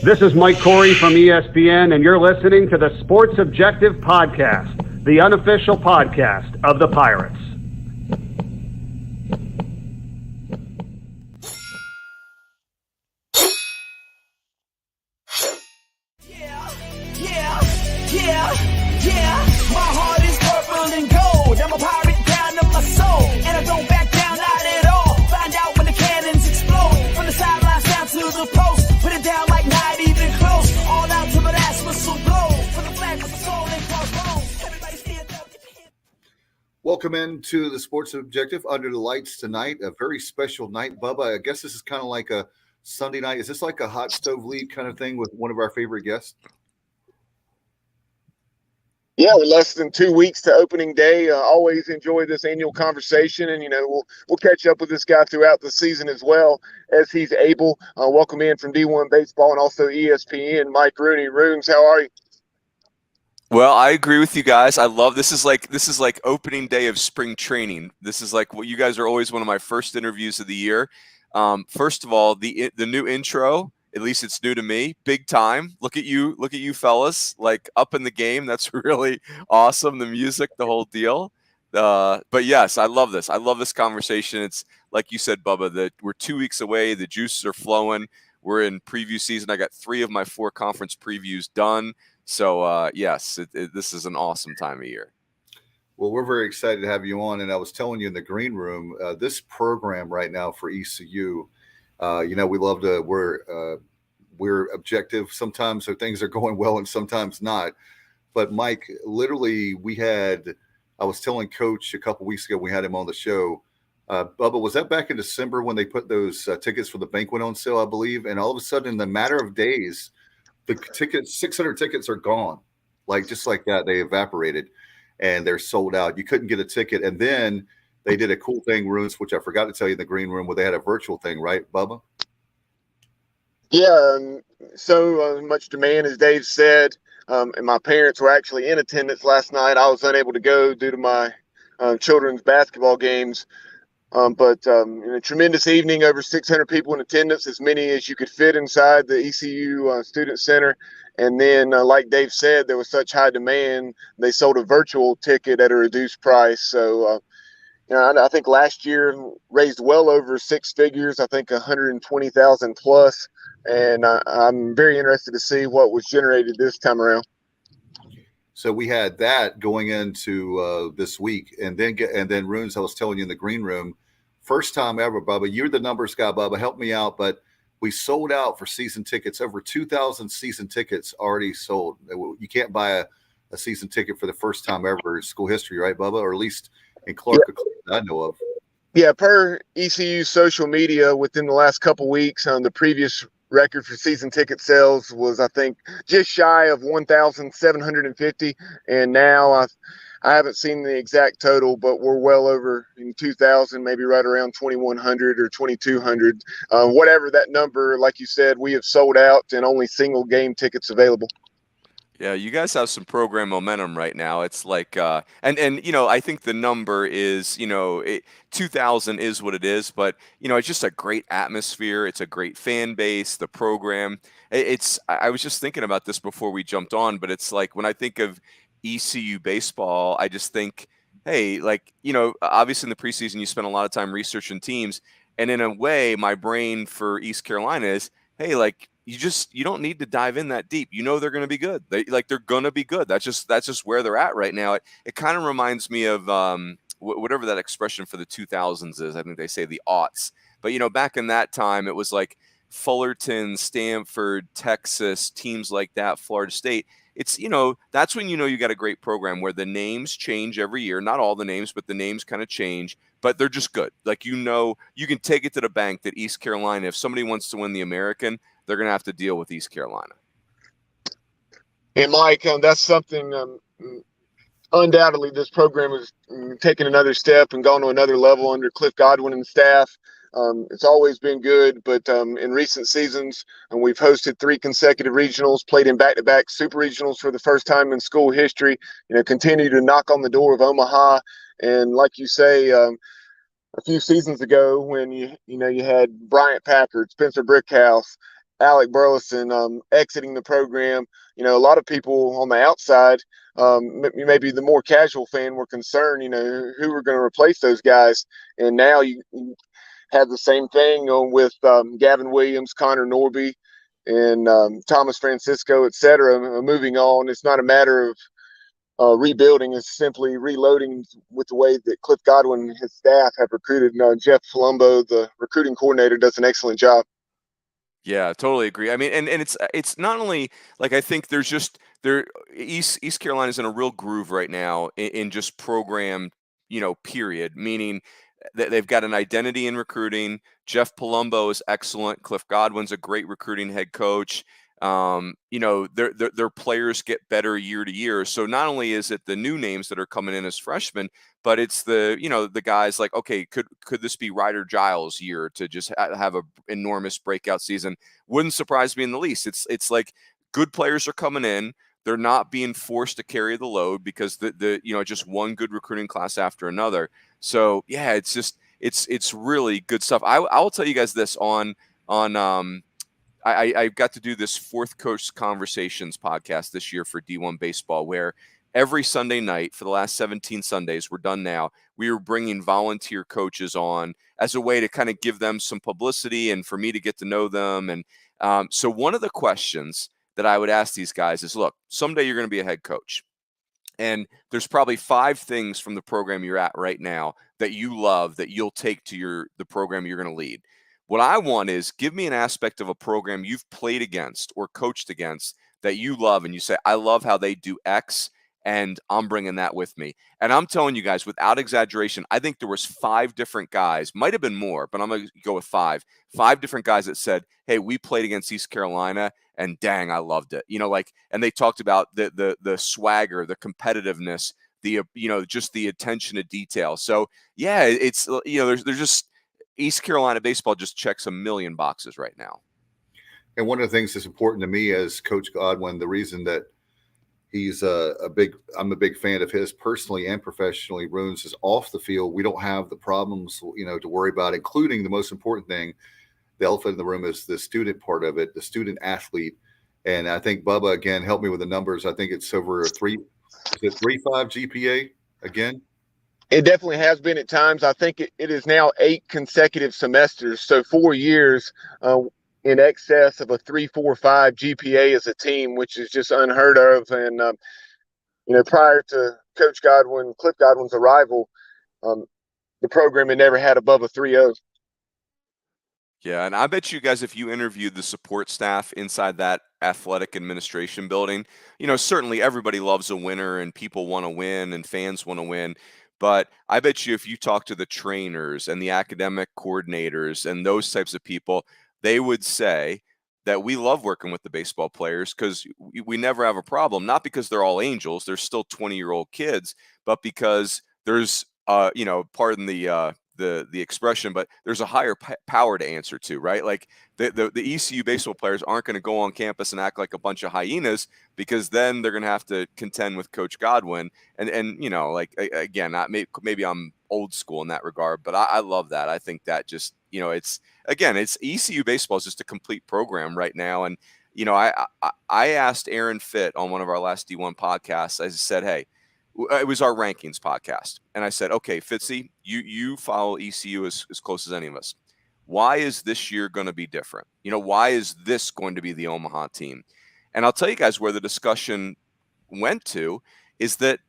This is Mike Corey from ESPN, and you're listening to the Sports Objective Podcast, the unofficial podcast of the Pirates. My heart is purple and gold. I'm a pirate down of my soul, and I don't back down, not at all. Find out when the cannons explode. From the sidelines down to the post, put it down like not even close. All out to the last whistle blow. For the flag with the soul and crossbones. Everybody stand up. Welcome into the Sports Objective Under the Lights tonight. A very special night, Bubba. I guess this is kind of like a Sunday night. Is this like a hot stove league kind of thing with one of our favorite guests? Yeah, we're less than 2 weeks to opening day. Always enjoy this annual conversation, and we'll catch up with this guy throughout the season as well as he's able. Welcome in from D1 Baseball and also ESPN, Mike Rooney. ROONS, how are you? Well, I agree with you guys. I love this is like opening day of spring training. This is like what you guys are always one of my first interviews of the year. First of all, the new intro. At least it's new to me. Big time. Look at you fellas, like up in the game. That's really awesome. The music, the whole deal. But yes, I love this. I love this conversation. It's like you said, Bubba, that we're 2 weeks away. The juices are flowing. We're in preview season. I got 3 of my 4 conference previews done. So yes, this is an awesome time of year. Well, we're very excited to have you on. And I was telling you in the green room, this program right now for ECU, we love to, we're objective. Sometimes things are going well and sometimes not. But Mike, literally I was telling Coach a couple weeks ago, we had him on the show. Bubba, was that back in December when they put those tickets for the banquet on sale, I believe? And all of a sudden, in the matter of days, the tickets, 600 tickets are gone. Like, just like that, they evaporated and they're sold out. You couldn't get a ticket. And then they did a cool thing, ROONS, which I forgot to tell you in the green room, where they had a virtual thing, right, Bubba? Yeah, so much demand, as Dave said, and my parents were actually in attendance last night. I was unable to go due to my children's basketball games. But in a tremendous evening, over 600 people in attendance, as many as you could fit inside the ECU Student Center. And then, like Dave said, there was such high demand, they sold a virtual ticket at a reduced price. So, I think last year raised well over 6 figures, I think 120,000 plus. And I'm very interested to see what was generated this time around. So we had that going into this week. And then ROONS, I was telling you in the green room, first time ever, Bubba, you're the numbers guy, Bubba, help me out. But we sold out for season tickets, over 2,000 season tickets already sold. You can't buy a season ticket for the first time ever in school history, right, Bubba? Or at least in Clark, I know of. Yeah, per ECU social media, within the last couple weeks, the previous record for season ticket sales was, I think, just shy of 1,750. And now I haven't seen the exact total, but we're well over in 2,000, maybe right around 2,100 or 2,200. Whatever that number, like you said, we have sold out and only single game tickets available. Yeah, you guys have some program momentum right now. It's like, and I think the number is, 2,000 is what it is, but, it's just a great atmosphere. It's a great fan base, the program. I was just thinking about this before we jumped on, but it's like when I think of ECU baseball, I just think, hey, obviously in the preseason, you spend a lot of time researching teams. And in a way, my brain for East Carolina is, hey, you don't need to dive in that deep. They're going to be good. They're going to be good. That's just where they're at right now. It kind of reminds me of whatever that expression for the 2000s is. I think they say the aughts. But back in that time, it was like Fullerton, Stanford, Texas, teams like that, Florida State. It's that's when you got a great program where the names change every year. Not all the names, but the names kind of change. But they're just good. You can take it to the bank that East Carolina, if somebody wants to win the American, they're going to have to deal with East Carolina. And Mike, that's something undoubtedly this program has taken another step and gone to another level under Cliff Godwin and staff. It's always been good, but in recent seasons, we've hosted 3 consecutive regionals, played in back-to-back super regionals for the first time in school history, continue to knock on the door of Omaha. And like you say, a few seasons ago when you had Bryant Packard, Spencer Brickhouse, Alec Burleson exiting the program, a lot of people on the outside, maybe the more casual fan, were concerned, who were going to replace those guys. And now you have the same thing with Gavin Williams, Connor Norby, and Thomas Francisco, et cetera, moving on. It's not a matter of rebuilding, is simply reloading with the way that Cliff Godwin and his staff have recruited. Jeff Palumbo, the recruiting coordinator, does an excellent job. Yeah, totally agree. I mean, and it's not only like, I think East Carolina's in a real groove right now in just program, period, meaning that they've got an identity in recruiting. Jeff Palumbo is excellent. Cliff Godwin's a great recruiting head coach. Their players get better year to year. So not only is it the new names that are coming in as freshmen, but it's the guys like, okay, could this be Ryder Giles' year to just have a enormous breakout season? Wouldn't surprise me in the least. It's like good players are coming in. They're not being forced to carry the load because just one good recruiting class after another. So yeah, it's really good stuff. I will tell you guys this I got to do this Fourth Coast Conversations podcast this year for D1 baseball, where every Sunday night for the last 17 Sundays, we're done now, we were bringing volunteer coaches on as a way to kind of give them some publicity and for me to get to know them. And so one of the questions that I would ask these guys is, look, someday you're going to be a head coach. And there's probably 5 things from the program you're at right now that you love that you'll take to the program you're going to lead. What I want is, give me an aspect of a program you've played against or coached against that you love, and you say, I love how they do X, and I'm bringing that with me. And I'm telling you guys, without exaggeration, I think there was 5 different guys, might have been more, but I'm going to go with 5 different guys that said, hey, we played against East Carolina, and dang, I loved it. And they talked about the swagger, the competitiveness, just the attention to detail. So yeah, it's, there's just, East Carolina baseball just checks a million boxes right now. And one of the things that's important to me as Coach Godwin, the reason that I'm a big fan of his personally and professionally, ROONS, is off the field. We don't have the problems, to worry about, including the most important thing, the elephant in the room, is the student part of it, the student athlete. And I think Bubba, again, helped me with the numbers. I think it's over a 3.5 GPA again. It definitely has been at times. I think it is now 8 consecutive semesters, so 4 years in excess of a 3.45 GPA as a team, which is just unheard of. And prior to Coach Godwin, Cliff Godwin's arrival, the program had never had above a 3.0. Yeah, and I bet you guys, if you interviewed the support staff inside that athletic administration building, certainly everybody loves a winner and people want to win and fans want to win. But I bet you if you talk to the trainers and the academic coordinators and those types of people, they would say that we love working with the baseball players because we never have a problem. Not because they're all angels, they're still 20-year-old kids, but because there's, pardon the expression, but there's a higher power to answer to, right? Like the ECU baseball players aren't going to go on campus and act like a bunch of hyenas, because then they're going to have to contend with Coach Godwin. And again, maybe I'm old school in that regard, but I love that. I think that just, it's ECU baseball is just a complete program right now. And, I asked Aaron Fitt on one of our last D1 podcasts, I said, hey, it was our rankings podcast. And I said, okay, Fitzy, you follow ECU as close as any of us. Why is this year going to be different? Why is this going to be the Omaha team? And I'll tell you guys where the discussion went to is that,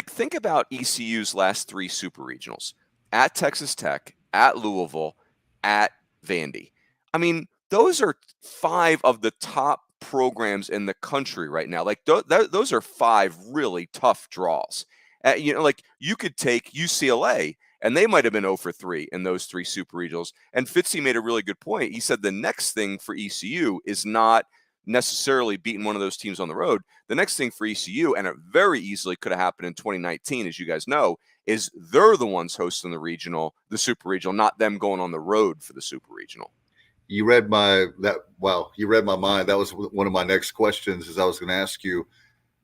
think about ECU's last 3 super regionals: at Texas Tech, at Louisville, at Vandy. I mean, those are 5 of the top programs in the country right now. Like those are 5 really tough draws. You could take UCLA and they might have been 0-3 in those 3 super regionals. And Fitzy made a really good point. He said the next thing for ECU is not necessarily beating one of those teams on the road. The next thing for ECU, and it very easily could have happened in 2019, as you guys know, is they're the ones hosting the super regional, not them going on the road for the super regional. You read my mind. That was one of my next questions, is I was going to ask you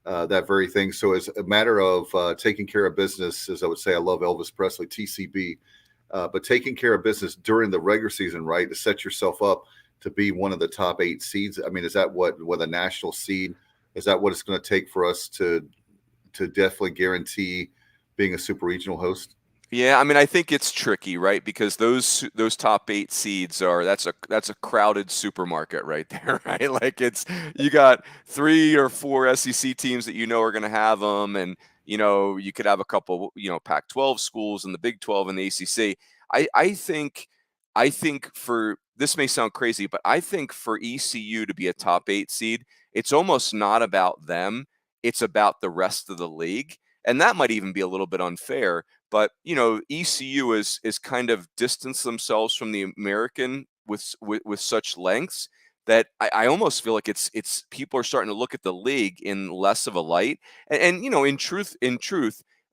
that very thing. So it's a matter of taking care of business, as I would say. I love Elvis Presley, TCB, but taking care of business during the regular season, right, to set yourself up to be one of the top 8 seeds? I mean, is that what with a national seed? Is that what it's going to take for us to definitely guarantee being a super regional host? Yeah, I mean, I think it's tricky, right? Because those top 8 seeds that's a crowded supermarket right there, right? Like you got 3 or 4 SEC teams that are going to have them, and you could have a couple Pac-12 schools and the Big 12 and the ACC. I think for this may sound crazy, but I think for ECU to be a top 8 seed, it's almost not about them; it's about the rest of the league, and that might even be a little bit unfair. But ECU is kind of distanced themselves from the American with such lengths that I almost feel like it's people are starting to look at the league in less of a light. And in truth,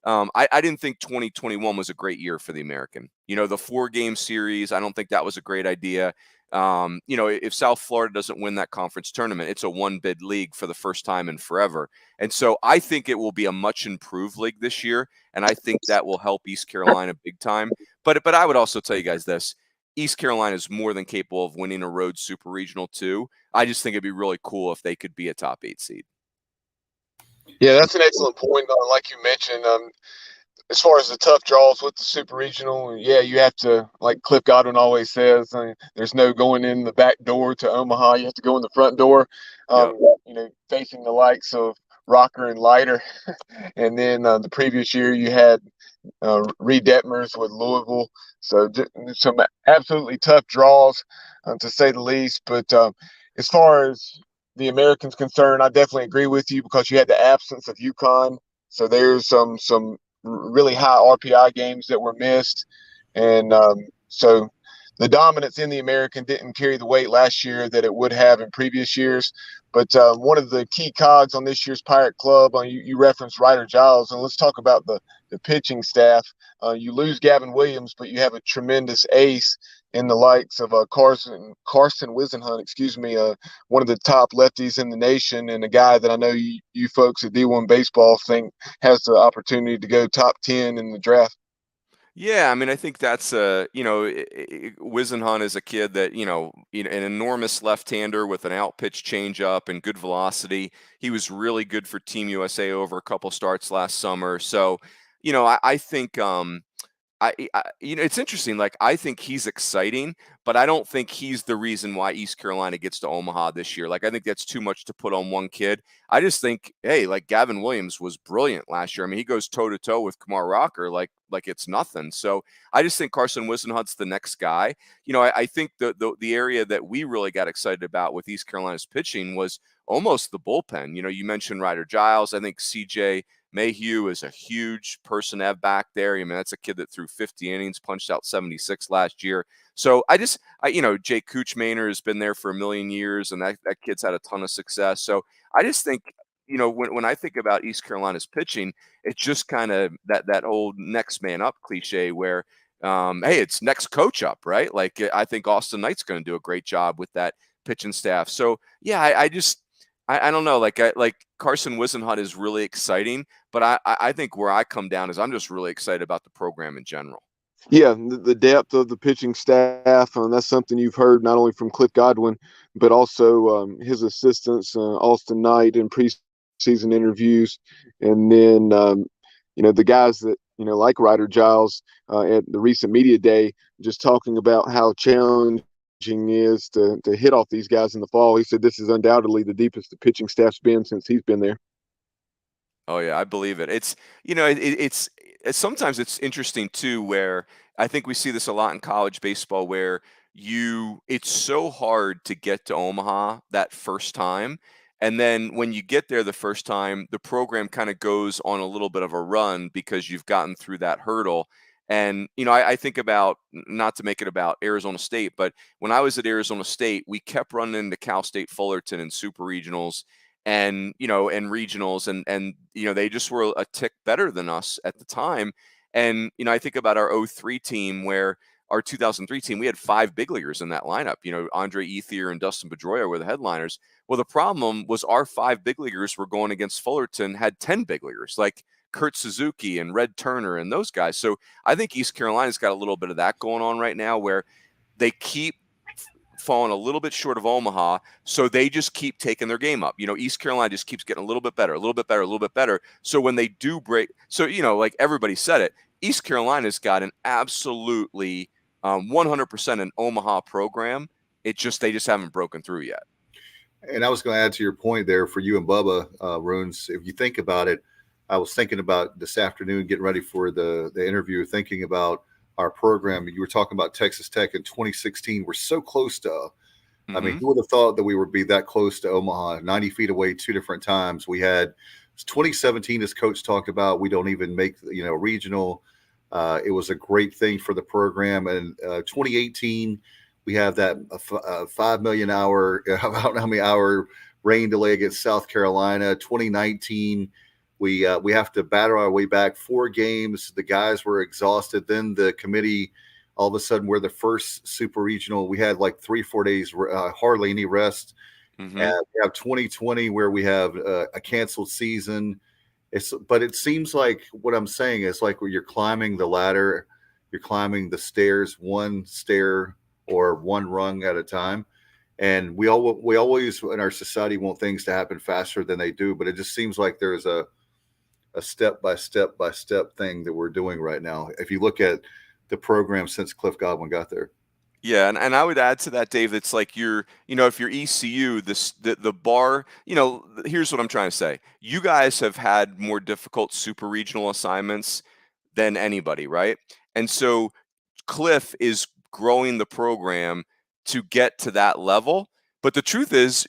I didn't think 2021 was a great year for the American. The 4-game series, I don't think that was a great idea. If South Florida doesn't win that conference tournament, it's a 1-bid league for the first time in forever. And so I think it will be a much improved league this year. And I think that will help East Carolina big time. But I would also tell you guys this. East Carolina is more than capable of winning a road super regional too. I just think it'd be really cool if they could be a top 8 seed. Yeah, that's an excellent point. Like you mentioned, as far as the tough draws with the super regional, yeah, you have to, like Cliff Godwin always says, there's no going in the back door to Omaha. You have to go in the front door, Yep. facing the likes of Rocker and Leiter. And then the previous year you had Reed Detmers with Louisville. So some absolutely tough draws, to say the least. But as far as the Americans concerned, I definitely agree with you because you had the absence of UConn. So there's some really high RPI games that were missed. And so the dominance in the American didn't carry the weight last year that it would have in previous years. But one of the key cogs on this year's Pirate Club, you referenced Ryder Giles, and let's talk about the pitching staff. You lose Gavin Williams, but you have a tremendous ace in the likes of Carson Wisenhunt, one of the top lefties in the nation, and a guy that I know you folks at D1 Baseball think has the opportunity to go top 10 in the draft. Yeah, I mean, I think that's Wisenhunt is a kid that an enormous left-hander with an out-pitch changeup and good velocity. He was really good for Team USA over a couple starts last summer. So, I think it's interesting. Like, I think he's exciting, but I don't think he's the reason why East Carolina gets to Omaha this year. Like, I think that's too much to put on one kid. I just think, hey, like Gavin Williams was brilliant last year. I mean, he goes toe to toe with Kumar Rocker like it's nothing. So I just think Carson Wisenhunt's the next guy. I think the area that we really got excited about with East Carolina's pitching was almost the bullpen. You mentioned Ryder Giles. I think CJ Mayhew is a huge person to have back there. I mean, that's a kid that threw 50 innings, punched out 76 last year. So Jay Kuchmaner has been there for a million years, and that kid's had a ton of success. So I just think, when I think about East Carolina's pitching, it's just kind of that old next man up cliche where, hey, it's next coach up, right? Like, I think Austin Knight's going to do a great job with that pitching staff. So yeah, I don't know. Like Carson Wisenhunt is really exciting, but I think where I come down is I'm just really excited about the program in general. Yeah, the depth of the pitching staff, that's something you've heard not only from Cliff Godwin, but also his assistants, Austin Knight, in preseason interviews. And then, the guys that, like Ryder Giles at the recent media day, just talking about how challenging is to hit off these guys in the fall. He said this is undoubtedly the deepest the pitching staff's been since he's been there. Oh yeah, I believe it. It's it's sometimes it's interesting too, where I think we see this a lot in college baseball, where it's so hard to get to Omaha that first time, and then when you get there the first time, the program kind of goes on a little bit of a run because you've gotten through that hurdle. And I think about, not to make it about Arizona State, but when I was at Arizona State, we kept running into Cal State Fullerton in super regionals and regionals, and they just were a tick better than us at the time. And I think about our 2003 team, where our 2003 team, we had 5 big leaguers in that lineup. Andre Ethier and Dustin Pedroia were the headliners. Well, the problem was our 5 big leaguers were going against Fullerton had 10 big leaguers, like Kurt Suzuki and Red Turner and those guys. So I think East Carolina's got a little bit of that going on right now, where they keep fallen a little bit short of Omaha, so they just keep taking their game up. East Carolina just keeps getting a little bit better, a little bit better, a little bit better. So when they do break, so like everybody said it, East Carolina's got an absolutely 100% an Omaha program. They just haven't broken through yet. And I was going to add to your point there for you and Bubba, ROONS. If you think about it, I was thinking about this afternoon, getting ready for the interview, thinking about our program. You were talking about Texas Tech in 2016. We're so close to, I mean, who would have thought that we would be that close to Omaha, 90 feet away, 2 different times. We had 2017, as Coach talked about, we don't even make, regional. It was a great thing for the program. And 2018, we have that 5 million hour, how many hour rain delay against South Carolina. 2019, we have to battle our way back 4 games. The guys were exhausted. Then the committee, all of a sudden, we're the first super regional. We had like 3-4 days, hardly any rest. And we have 2020 where we have a canceled season. But it seems like what I'm saying is like when you're climbing the ladder, you're climbing the stairs, one stair or one rung at a time. And we always in our society want things to happen faster than they do. But it just seems like there's a step by step thing that we're doing right now. If you look at the program since Cliff Godwin got there. Yeah, and I would add to that, Dave, it's like if you're ECU, the bar, here's what I'm trying to say. You guys have had more difficult super regional assignments than anybody, right? And so Cliff is growing the program to get to that level. But the truth is,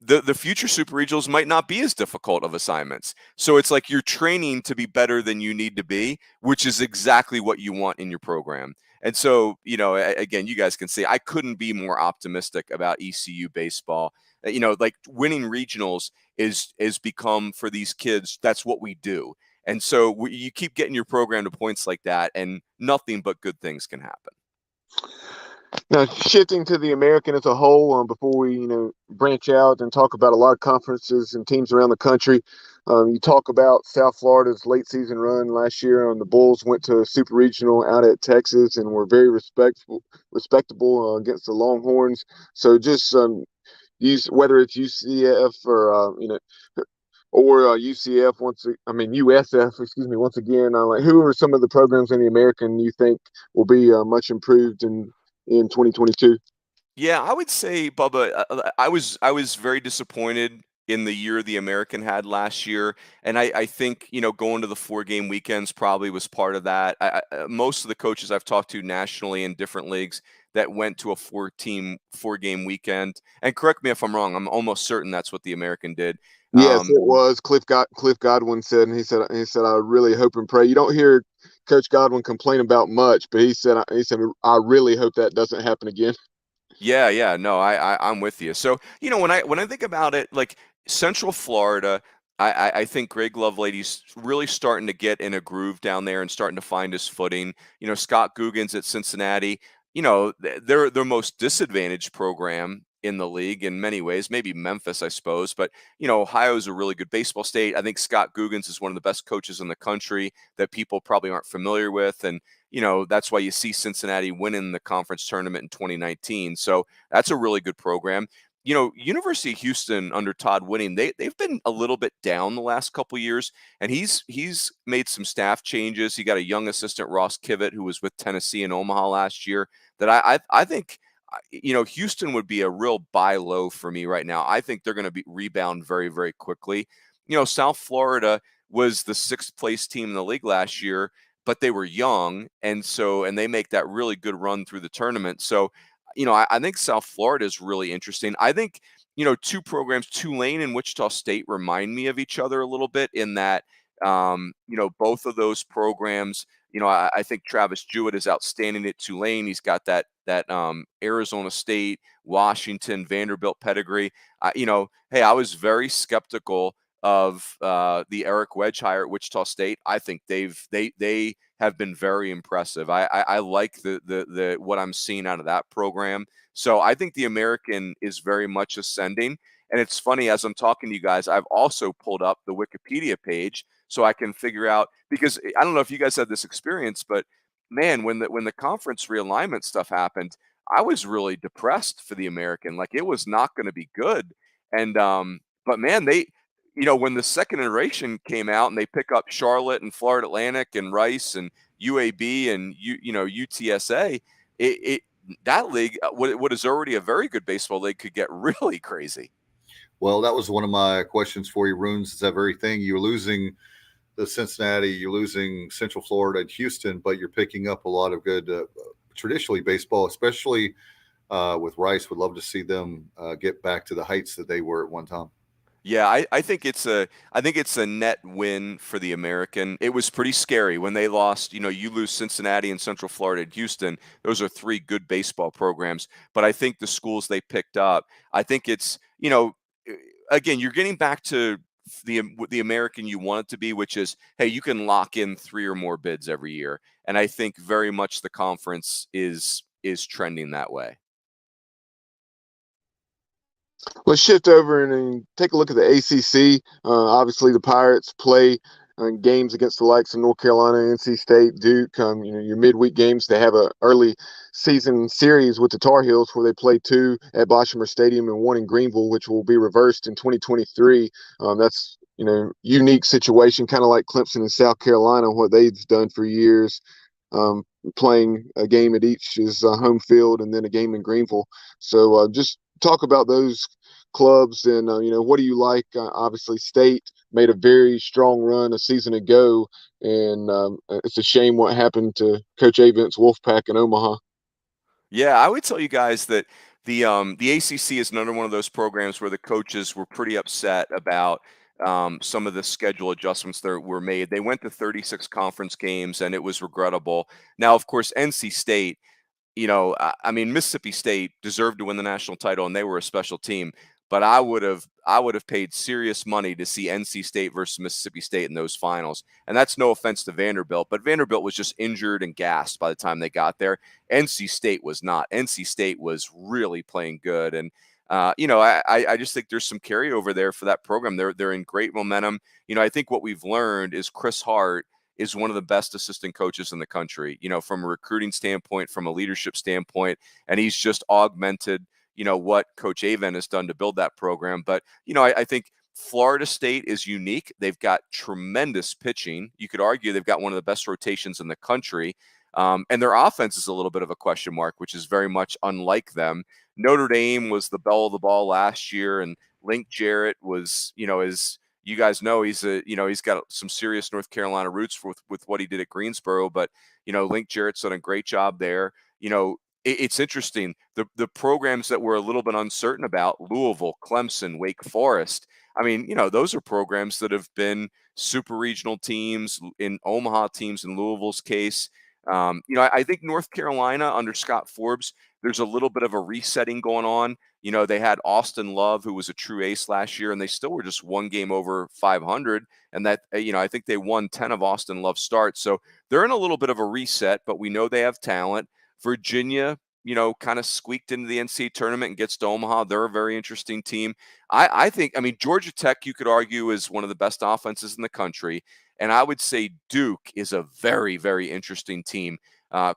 the future super regionals might not be as difficult of assignments. So it's like you're training to be better than you need to be, which is exactly what you want in your program. And so, again, you guys can see I couldn't be more optimistic about ECU baseball. Like winning regionals is become for these kids, that's what we do. And so you keep getting your program to points like that, and nothing but good things can happen. Now, shifting to the American as a whole, before we, branch out and talk about a lot of conferences and teams around the country, you talk about South Florida's late season run last year. The Bulls went to a super regional out at Texas and were very respectable against the Longhorns. So just whether it's UCF or UCF USF, once again, who are some of the programs in the American you think will be much improved in 2022? Yeah, I would say, Bubba, I was very disappointed in the year the American had last year, and I think going to the 4-game weekends probably was part of that. Most of the coaches I've talked to nationally in different leagues that went to a 4-game weekend, and correct me if I'm wrong, I'm almost certain that's what the American did. Yes, it was. Cliff Godwin said, and he said, I really hope and pray. You don't hear Coach Godwin complain about much, but he said, I really hope that doesn't happen again. Yeah, no, I'm with you. So when I think about it, like Central Florida, I think Greg Lovelady's really starting to get in a groove down there and starting to find his footing. Scott Guggens at Cincinnati, they're their most disadvantaged program in the league in many ways, maybe Memphis, I suppose. But, Ohio's a really good baseball state. I think Scott Guggens is one of the best coaches in the country that people probably aren't familiar with. And, that's why you see Cincinnati winning the conference tournament in 2019. So that's a really good program. University of Houston under Todd Winning, they've been a little bit down the last couple of years, and he's made some staff changes. He got a young assistant, Ross Kivett, who was with Tennessee and Omaha last year, that I think Houston would be a real buy low for me right now. I think they're going to rebound very, very quickly. South Florida was the 6th place team in the league last year, but they were young, and they make that really good run through the tournament. So, I think South Florida is really interesting. I think, 2 programs, Tulane and Wichita State, remind me of each other a little bit in that, both of those programs, I think Travis Jewett is outstanding at Tulane. He's got that Arizona State, Washington, Vanderbilt pedigree. Hey, I was very skeptical of the Eric Wedge hire at Wichita State. I think they have been very impressive. I like the what I'm seeing out of that program. So I think the American is very much ascending. And it's funny, as I'm talking to you guys, I've also pulled up the Wikipedia page so I can figure out, because I don't know if you guys had this experience, but man, when the conference realignment stuff happened, I was really depressed for the American. Like it was not going to be good. And but man, when the second iteration came out and they pick up Charlotte and Florida Atlantic and Rice and UAB and UTSA, it that league, what is already a very good baseball league, could get really crazy. Well, that was one of my questions for you, Roons. Is that very thing? You're losing the Cincinnati, you're losing Central Florida and Houston, but you're picking up a lot of good traditionally baseball, especially with Rice. Would love to see them get back to the heights that they were at one time. Yeah, I think it's a net win for the American. It was pretty scary when they lost. You lose Cincinnati and Central Florida and Houston. Those are three good baseball programs. But I think the schools they picked up, I think it's, again, you're getting back to the American you want it to be, which is, hey, you can lock in 3 or more bids every year. And I think very much the conference is trending that way. Let's shift over and take a look at the ACC. Obviously, the Pirates play games against the likes of North Carolina, NC State, Duke. Your midweek games. They have a early season series with the Tar Heels where they play 2 at Boshamer Stadium and 1 in Greenville, which will be reversed in 2023. That's unique situation, kind of like Clemson and South Carolina, what they've done for years. Playing a game at each is home field and then a game in Greenville. So just talk about those clubs and what do you like? Obviously, State made a very strong run a season ago, and it's a shame what happened to Coach Avent's Wolfpack in Omaha. Yeah, I would tell you guys that the ACC is another one of those programs where the coaches were pretty upset about some of the schedule adjustments that were made. They went to 36 conference games, and it was regrettable. Now, of course, NC State, I mean, Mississippi State deserved to win the national title, and they were a special team. But I would have paid serious money to see NC State versus Mississippi State in those finals. And that's no offense to Vanderbilt, but Vanderbilt was just injured and gassed by the time they got there. NC State was not. NC State was really playing good. And I just think there's some carryover there for that program. They're in great momentum. I think what we've learned is Chris Hart is one of the best assistant coaches in the country, from a recruiting standpoint, from a leadership standpoint, and he's just augmented, what Coach Avent has done to build that program. But, I think Florida State is unique. They've got tremendous pitching. You could argue they've got one of the best rotations in the country. And their offense is a little bit of a question mark, which is very much unlike them. Notre Dame was the belle of the ball last year, and Link Jarrett was, as you guys know, he's got some serious North Carolina roots with what he did at Greensboro. But, Link Jarrett's done a great job there. It's interesting. The programs that we're a little bit uncertain about, Louisville, Clemson, Wake Forest. I mean, those are programs that have been super regional teams, in Omaha teams in Louisville's case. I think North Carolina under Scott Forbes, there's a little bit of a resetting going on. They had Austin Love, who was a true ace last year, and they still were just 1 game over 500. And that, I think they won 10 of Austin Love's starts. So they're in a little bit of a reset, but we know they have talent. Virginia, kind of squeaked into the NCAA tournament and gets to Omaha. They're a very interesting team. I think, Georgia Tech, you could argue, is one of the best offenses in the country. And I would say Duke is a very, very interesting team.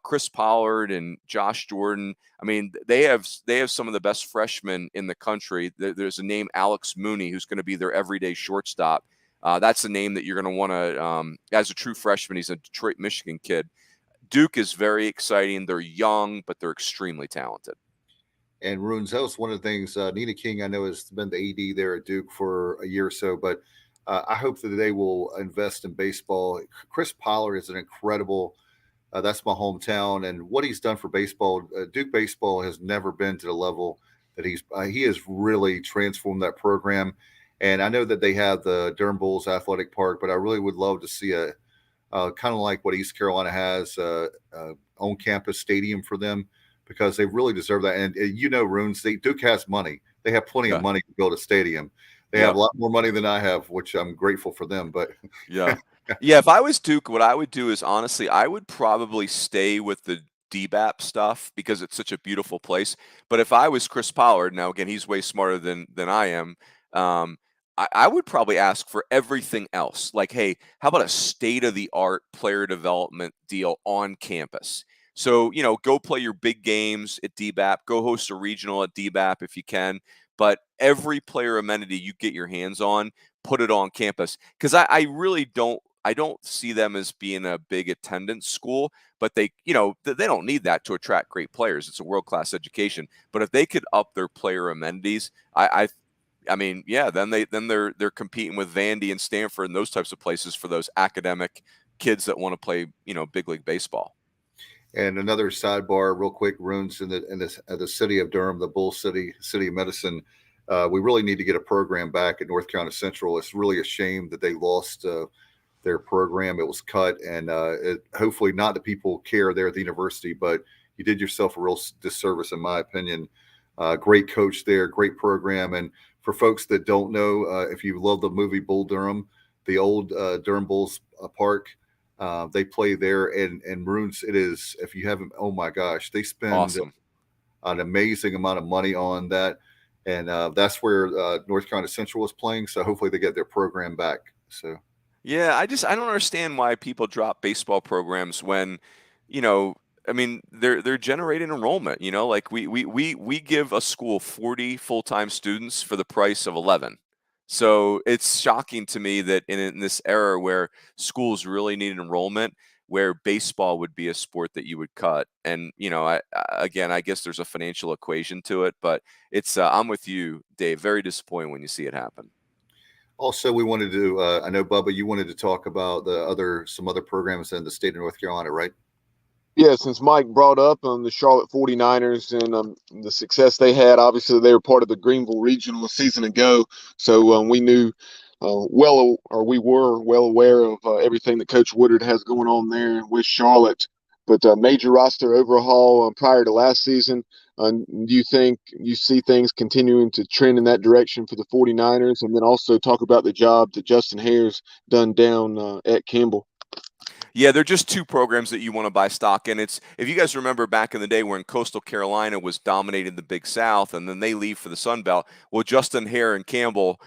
Chris Pollard and Josh Jordan. They have some of the best freshmen in the country. There's a name, Alex Mooney, who's going to be their everyday shortstop. That's a name that you're going to want to, as a true freshman, he's a Detroit, Michigan kid. Duke is very exciting. They're young, but they're extremely talented. And Roons, that was one of the things. Nina King, I know, has been the AD there at Duke for a year or so, but I hope that they will invest in baseball. Chris Pollard is an incredible. That's my hometown, and what he's done for baseball, Duke baseball has never been to the level that he has really transformed that program. And I know that they have the Durham Bulls Athletic Park, but I really would love to see a kind of like what East Carolina has, on campus stadium for them, because they really deserve that. And Roons, Duke has money. They have plenty of money to build a stadium. They have a lot more money than I have, which I'm grateful for them. But yeah. If I was Duke, what I would do is, honestly, I would probably stay with the DBAP stuff because it's such a beautiful place. But if I was Chris Pollard, now again, he's way smarter than I am. I would probably ask for everything else. Like, hey, how about a state-of-the-art player development deal on campus? So, go play your big games at DBAP, go host a regional at DBAP if you can. But every player amenity you get your hands on, put it on campus. Because I really don't see them as being a big attendance school, but they don't need that to attract great players. It's a world-class education. But if they could up their player amenities, I mean, yeah, then they're competing with Vandy and Stanford and those types of places for those academic kids that want to play, big league baseball. And another sidebar, real quick, ROONS in the city of Durham, the Bull City of Medicine. We really need to get a program back at North Carolina Central. It's really a shame that they lost their program. It was cut, and hopefully not that people care there at the university, but you did yourself a real disservice, in my opinion. Great coach there, great program. And for folks that don't know, if you love the movie Bull Durham, the old Durham Bulls park, they play there, and ROONS, it is, if you haven't, oh my gosh, they spend Awesome. an amazing amount of money on that. And that's where North Carolina Central was playing. So hopefully they get their program back. So. Yeah, I don't understand why people drop baseball programs when, I mean, they're generating enrollment. Like we give a school 40 full-time students for the price of 11. So it's shocking to me that in this era where schools really need enrollment, where baseball would be a sport that you would cut. And again, I guess there's a financial equation to it, but it's I'm with you, Dave. Very disappointing when you see it happen. Also, we wanted to, I know, Bubba, you wanted to talk about some other programs in the state of North Carolina, right? Yeah, since Mike brought up the Charlotte 49ers and the success they had, obviously they were part of the Greenville Regional a season ago. So we knew we were well aware of everything that Coach Woodard has going on there with Charlotte. But major roster overhaul prior to last season. Do you think you see things continuing to trend in that direction for the 49ers? And then also talk about the job that Justin Hare's done down at Campbell. Yeah, they're just two programs that you want to buy stock in. It's, if you guys remember back in the day when Coastal Carolina was dominating the Big South and then they leave for the Sun Belt. Well, Justin Hare and Campbell,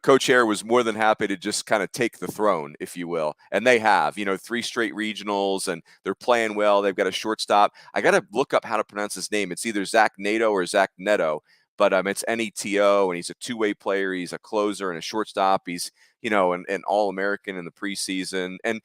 Coach Hare was more than happy to just kind of take the throne, if you will. And they have, 3 straight regionals, and they're playing well. They've got a shortstop. I got to look up how to pronounce his name. It's either Zach Nato or Zach Neto. But it's Neto, and he's a two-way player. He's a closer and a shortstop. He's, an All-American in the preseason. And,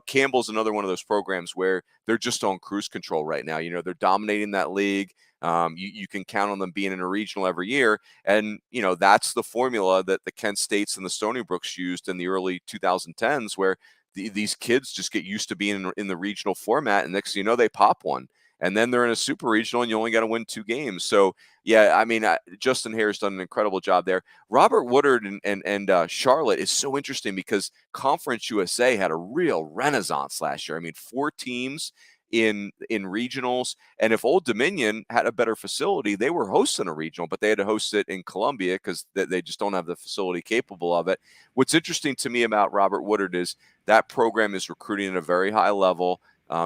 Campbell's another one of those programs where they're just on cruise control right now. They're dominating that league. You can count on them being in a regional every year. And, that's the formula that the Kent States and the Stony Brooks used in the early 2010s, where these kids just get used to being in the regional format. And next thing you know, they pop one. And then they're in a super regional, and you only got to win 2 games. So, yeah, I mean, Justin Hare's done an incredible job there. Robert Woodard and Charlotte is so interesting because Conference USA had a real renaissance last year. I mean, 4 teams in regionals. And if Old Dominion had a better facility, they were hosting a regional, but they had to host it in Columbia because they just don't have the facility capable of it. What's interesting to me about Robert Woodard is that program is recruiting at a very high level.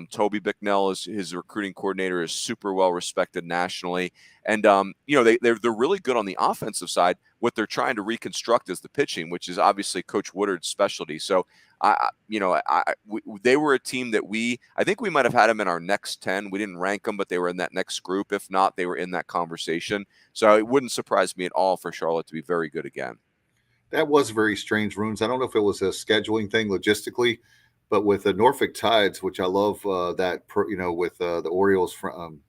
Toby Bicknell, his recruiting coordinator, is super well respected nationally. And, they're really good on the offensive side. What they're trying to reconstruct is the pitching, which is obviously Coach Woodard's specialty. So, they were a team that I think we might have had them in our next 10. We didn't rank them, but they were in that next group. If not, they were in that conversation. So it wouldn't surprise me at all for Charlotte to be very good again. That was very strange, ROONS. I don't know if it was a scheduling thing logistically, but with the Norfolk Tides, which I love, with the Orioles form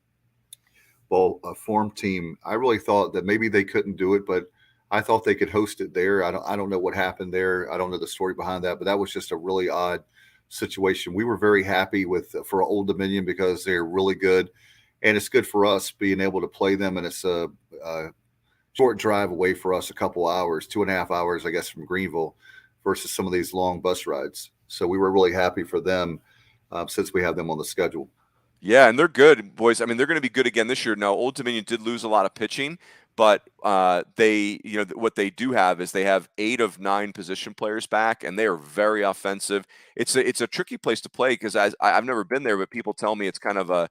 team, I really thought that maybe they couldn't do it, but I thought they could host it there. I don't know what happened there. I don't know the story behind that, but that was just a really odd situation. We were very happy for Old Dominion because they're really good, and it's good for us being able to play them. And it's a short drive away for us, a couple hours, 2.5 hours, I guess, from Greenville, versus some of these long bus rides. So we were really happy for them since we have them on the schedule. Yeah, and they're good, boys. I mean, they're going to be good again this year. Now, Old Dominion did lose a lot of pitching, but they, what they do have is they have 8 of 9 position players back, and they are very offensive. It's a tricky place to play because I've never been there, but people tell me it's kind of a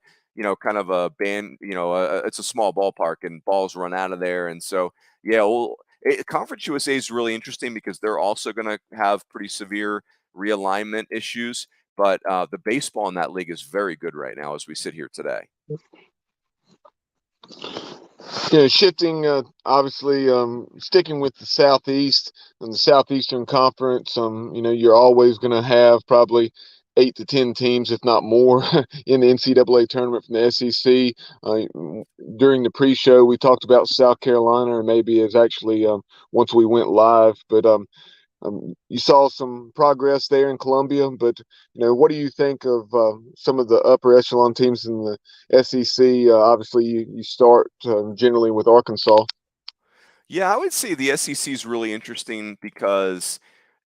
band. It's a small ballpark, and balls run out of there, and so yeah. Conference USA is really interesting because they're also going to have pretty severe realignment issues. but the baseball in that league is very good right now as we sit here today. Shifting, obviously, sticking with the Southeast and the Southeastern Conference, you're always going to have probably 8 to 10 teams, if not more, in the NCAA tournament from the SEC. During the pre-show, we talked about South Carolina, or maybe it's actually once we went live, but you saw some progress there in Columbia, but what do you think of some of the upper echelon teams in the SEC? Obviously, you start generally with Arkansas. Yeah, I would say the SEC is really interesting because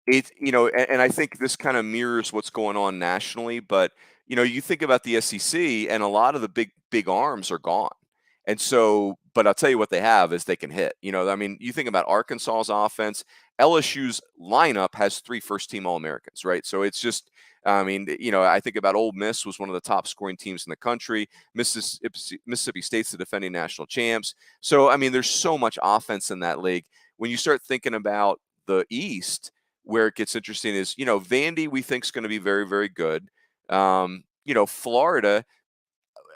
and I think this kind of mirrors what's going on nationally. But you think about the SEC, and a lot of the big arms are gone. And so, but I'll tell you what they have is they can hit. I mean, you think about Arkansas's offense. LSU's lineup has 3 first-team All-Americans, right? So it's just, I mean, I think about Ole Miss was one of the top scoring teams in the country. Mississippi State's the defending national champs. So, I mean, there's so much offense in that league. When you start thinking about the East, where it gets interesting is, Vandy we think is going to be very, very good. Florida,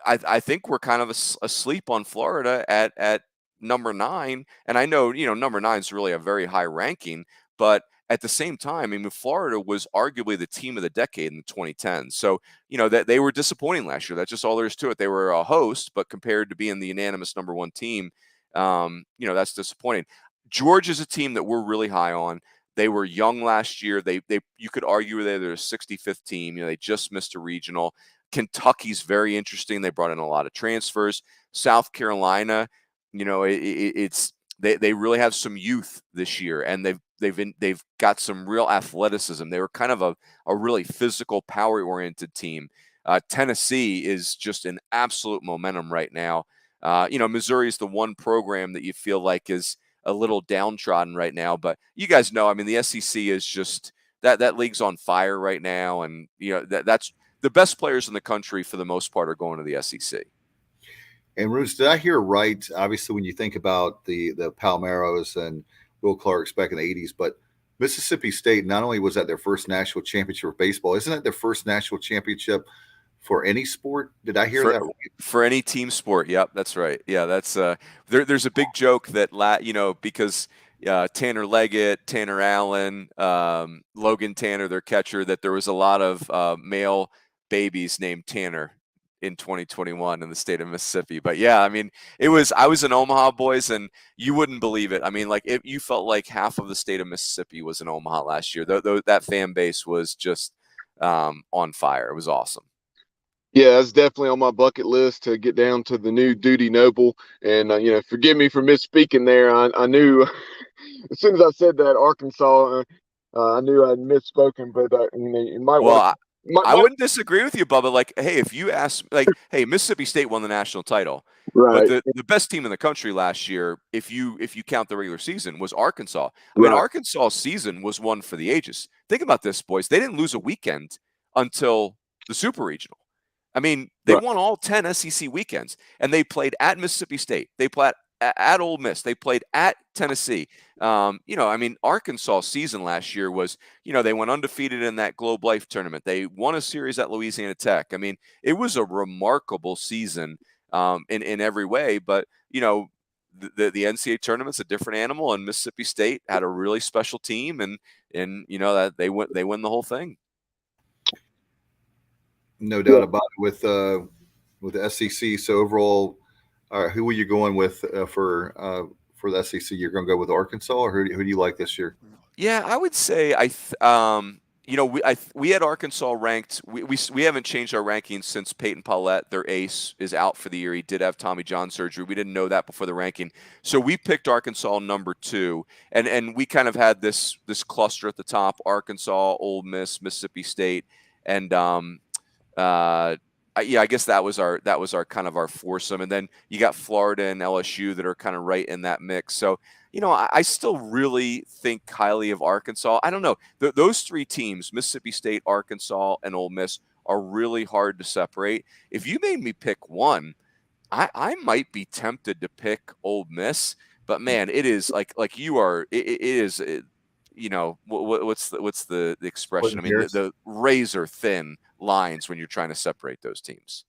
I think we're kind of asleep on Florida at number 9. And I know, number 9 is really a very high ranking, but at the same time, I mean, Florida was arguably the team of the decade in the 2010s. So, that they were disappointing last year. That's just all there is to it. They were a host, but compared to being the unanimous number 1 team, that's disappointing. Georgia's a team that we're really high on. They were young last year. You could argue they're the 65th team. They just missed a regional. Kentucky's very interesting. They brought in a lot of transfers. South Carolina, they really have some youth this year, and they've got some real athleticism. They were kind of a really physical, power-oriented team. Tennessee is just in absolute momentum right now. Missouri is the one program that you feel like is a little downtrodden right now, but you guys know, I mean, the SEC is just that league's on fire right now, and that's the best players in the country for the most part are going to the SEC. And Roos, did I hear right? Obviously, when you think about the Palmeros and Will Clark's back in the 80s, but Mississippi State, not only was that their first national championship for baseball, isn't that their first national championship for any sport? Did I hear that right? For any team sport? Yep, that's right. Yeah, that's there's a big joke that because Tanner Leggett, Tanner Allen, Logan Tanner, their catcher, that there was a lot of male babies named Tanner in 2021 in the state of Mississippi. But yeah, I mean, I was in Omaha, boys, and you wouldn't believe it. I mean, you felt like half of the state of Mississippi was in Omaha last year. That fan base was just on fire. It was awesome. Yeah, that's definitely on my bucket list to get down to the new Duty Noble. And, forgive me for misspeaking there. I knew as soon as I said that, Arkansas, I knew I'd misspoken, but, you might want to. I wouldn't disagree with you, Bubba. Hey, if you ask, hey, Mississippi State won the national title, right? But the best team in the country last year, if you count the regular season, was Arkansas. I mean, Arkansas' season was one for the ages. Think about this, boys. They didn't lose a weekend until the Super Regional. I mean, they won all 10 SEC weekends, and they played at Mississippi State. They played at Ole Miss. They played at Tennessee. I mean, Arkansas' season last year was, they went undefeated in that Globe Life tournament. They won a series at Louisiana Tech. I mean, it was a remarkable season in every way. But, the NCAA tournament's a different animal, and Mississippi State had a really special team, and that they win the whole thing. No doubt about it with the SEC. So overall, who are you going with for the SEC? You're going to go with Arkansas, or who do you like this year? Yeah, I would say we had Arkansas ranked. We haven't changed our rankings since Peyton Paulette, their ace, is out for the year. He did have Tommy John surgery. We didn't know that before the ranking, so we picked Arkansas number 2, and we kind of had this cluster at the top: Arkansas, Ole Miss, Mississippi State, and I guess that was our kind of our foursome, and then you got Florida and LSU that are kind of right in that mix. So I still really think highly of Arkansas. I don't know, those 3 teams, Mississippi State, Arkansas, and Ole Miss, are really hard to separate. If you made me pick one, I might be tempted to pick Ole Miss, but man, it is like you are. It is. what's the expression? I Splitting mean, hairs. the razor thin lines when you're trying to separate those teams.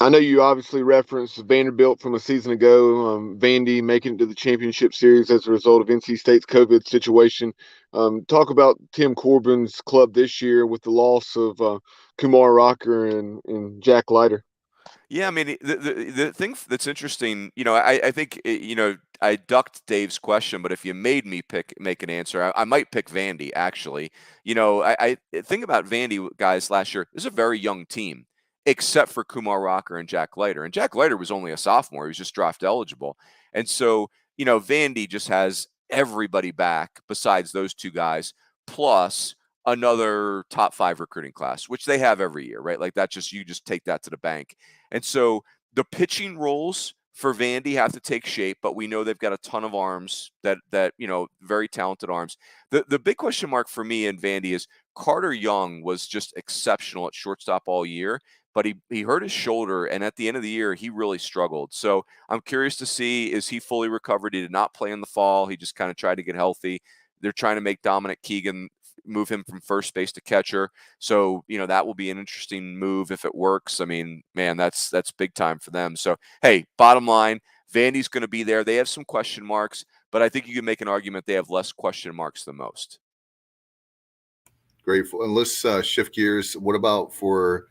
I know you obviously referenced Vanderbilt from a season ago, Vandy making it to the championship series as a result of NC State's COVID situation. Talk about Tim Corbin's club this year with the loss of Kumar Rocker and Jack Leiter. Yeah, I mean, the thing that's interesting, I think, I ducked Dave's question, but if you made me make an answer, I might pick Vandy, actually. I think about Vandy guys last year. This is a very young team, except for Kumar Rocker and Jack Leiter. And Jack Leiter was only a sophomore. He was just draft eligible. And so, Vandy just has everybody back besides those two guys, plus another top 5 recruiting class, which they have every year, right? Like you just take that to the bank. And so the pitching roles for Vandy have to take shape, but we know they've got a ton of arms that very talented arms. The big question mark for me in Vandy is Carter Young was just exceptional at shortstop all year, but he hurt his shoulder, and at the end of the year he really struggled. So I'm curious to see, is he fully recovered? He did not play in the fall. He just kind of tried to get healthy. They're trying to make Dominic Keegan move him from first base to catcher. So, that will be an interesting move if it works. I mean, man, that's big time for them. So, hey, bottom line, Vandy's going to be there. They have some question marks, but I think you can make an argument they have less question marks than most. Great. And let's shift gears. What about for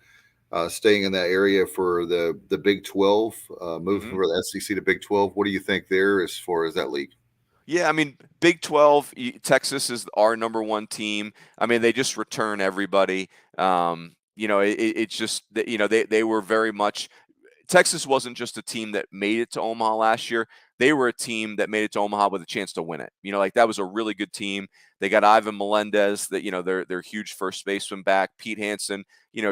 staying in that area for the Big 12, moving from the SEC to Big 12? What do you think there as far as that league? Yeah, I mean, Big 12, Texas is our number 1 team. I mean, they just return everybody. It's just that, they were very much. Texas wasn't just a team that made it to Omaha last year. They were a team that made it to Omaha with a chance to win it. That was a really good team. They got Ivan Melendez, that their huge first baseman back. Pete Hansen,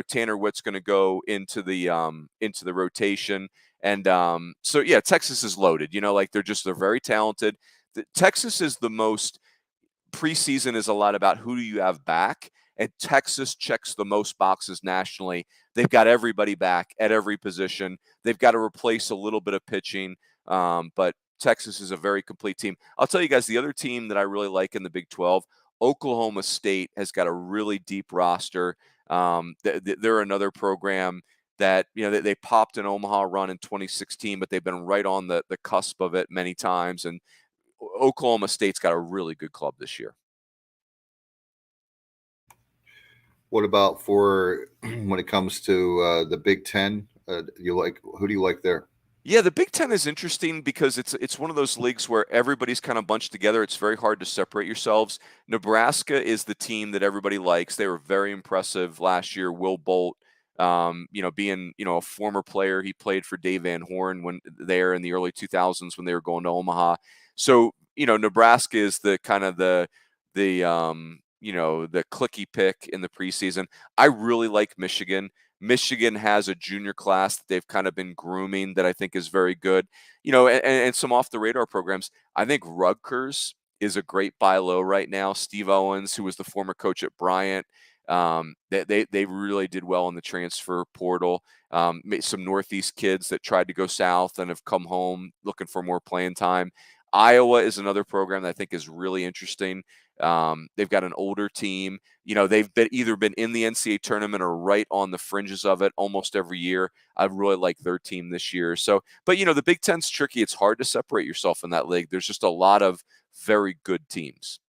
Tanner Witt's going to go into the rotation, and so yeah, Texas is loaded. They're very talented. Texas is the most. Preseason is a lot about who do you have back, and Texas checks the most boxes nationally. They've got everybody back at every position. They've got to replace a little bit of pitching, but Texas is a very complete team. I'll tell you guys, the other team that I really like in the Big 12, Oklahoma State, has got a really deep roster. They're another program that they popped an Omaha run in 2016, but they've been right on the cusp of it many times. And Oklahoma State's got a really good club this year. What about for when it comes to the Big 10? Who do you like there? Yeah, the Big 10 is interesting because it's one of those leagues where everybo's kind of bunched together. It's very hard to separate yourselves. Nebraska is the team that everybody likes. They were very impressive last year. Will Bolt, being a former player, he played for Dave Van Horn when there in the early 2000s when they were going to Omaha. So, Nebraska is the kind of the clicky pick in the preseason. I really like Michigan. Michigan has a junior class that they've kind of been grooming that I think is very good. And some off the radar programs. I think Rutgers is a great buy low right now. Steve Owens, who was the former coach at Bryant, they really did well in the transfer portal. Some Northeast kids that tried to go south and have come home looking for more playing time. Iowa is another program that I think is really interesting. They've got an older team. They've either been in the NCAA tournament or right on the fringes of it almost every year. I really like their team this year. So, but the Big Ten's tricky. It's hard to separate yourself in that league. There's just a lot of very good teams.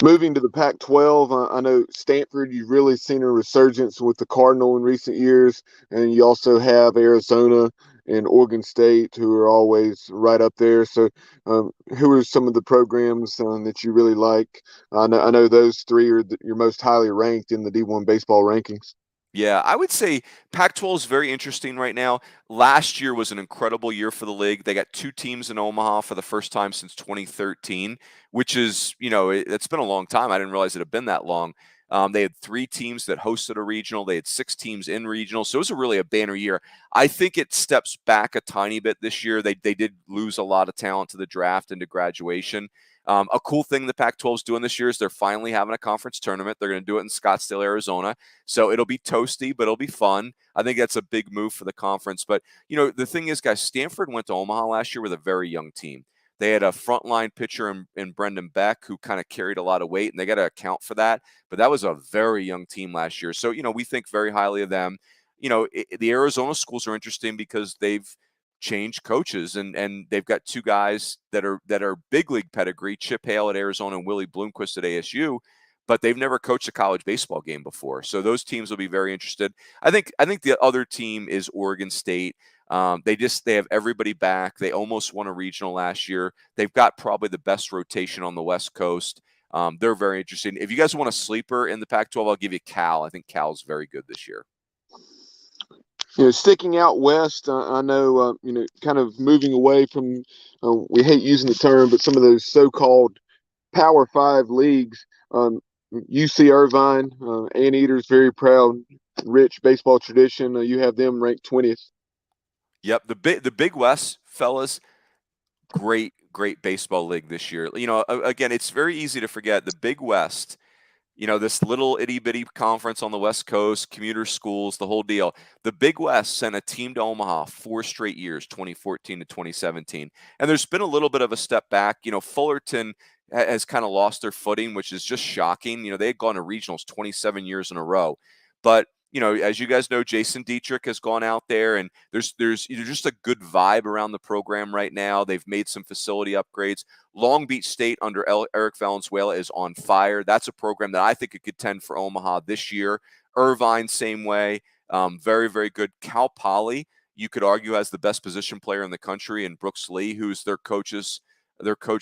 Moving to the Pac-12, I know Stanford, you've really seen a resurgence with the Cardinal in recent years, and you also have Arizona and Oregon State, who are always right up there. So who are some of the programs that you really like? I know those three are your most highly ranked in the D1 baseball rankings. Yeah, I would say Pac-12 is very interesting right now. Last year was an incredible year for the league. They got 2 teams in Omaha for the first time since 2013, which is, it's been a long time. I didn't realize it had been that long. They had 3 teams that hosted a regional. They had 6 teams in regional. So it was really a banner year. I think it steps back a tiny bit this year. They did lose a lot of talent to the draft and to graduation. A cool thing the Pac-12 is doing this year is they're finally having a conference tournament. They're going to do it in Scottsdale, Arizona. So it'll be toasty, but it'll be fun. I think that's a big move for the conference. But, the thing is, guys, Stanford went to Omaha last year with a very young team. They had a frontline pitcher in Brendan Beck who kind of carried a lot of weight, and they got to account for that. But that was a very young team last year. So, we think very highly of them. The Arizona schools are interesting because they've changed coaches, and they've got two guys that are big league pedigree, Chip Hale at Arizona and Willie Bloomquist at ASU, but they've never coached a college baseball game before. So those teams will be very interested. I think the other team is Oregon State. They have everybody back. They almost won a regional last year. They've got probably the best rotation on the West Coast. They're very interesting. If you guys want a sleeper in the Pac-12, I'll give you Cal. I think Cal's very good this year. Sticking out west, I know, kind of moving away from, we hate using the term, but some of those so-called Power 5 leagues, UC Irvine, Anteaters, very proud, rich baseball tradition. You have them ranked 20th. Yep, the Big West, fellas, great baseball league this year. Again, it's very easy to forget the Big West. This little itty-bitty conference on the West Coast, commuter schools, the whole deal. The Big West sent a team to Omaha 4 straight years, 2014 to 2017. And there's been a little bit of a step back. Fullerton has kind of lost their footing, which is just shocking. They had gone to regionals 27 years in a row. But, as you guys know, Jason Dietrich has gone out there, and there's just a good vibe around the program right now. They've made some facility upgrades. Long Beach State under Eric Valenzuela is on fire. That's a program that I think could contend for Omaha this year. Irvine, same way. Very, very good. Cal Poly, you could argue, has the best position player in the country, and Brooks Lee, who's their coach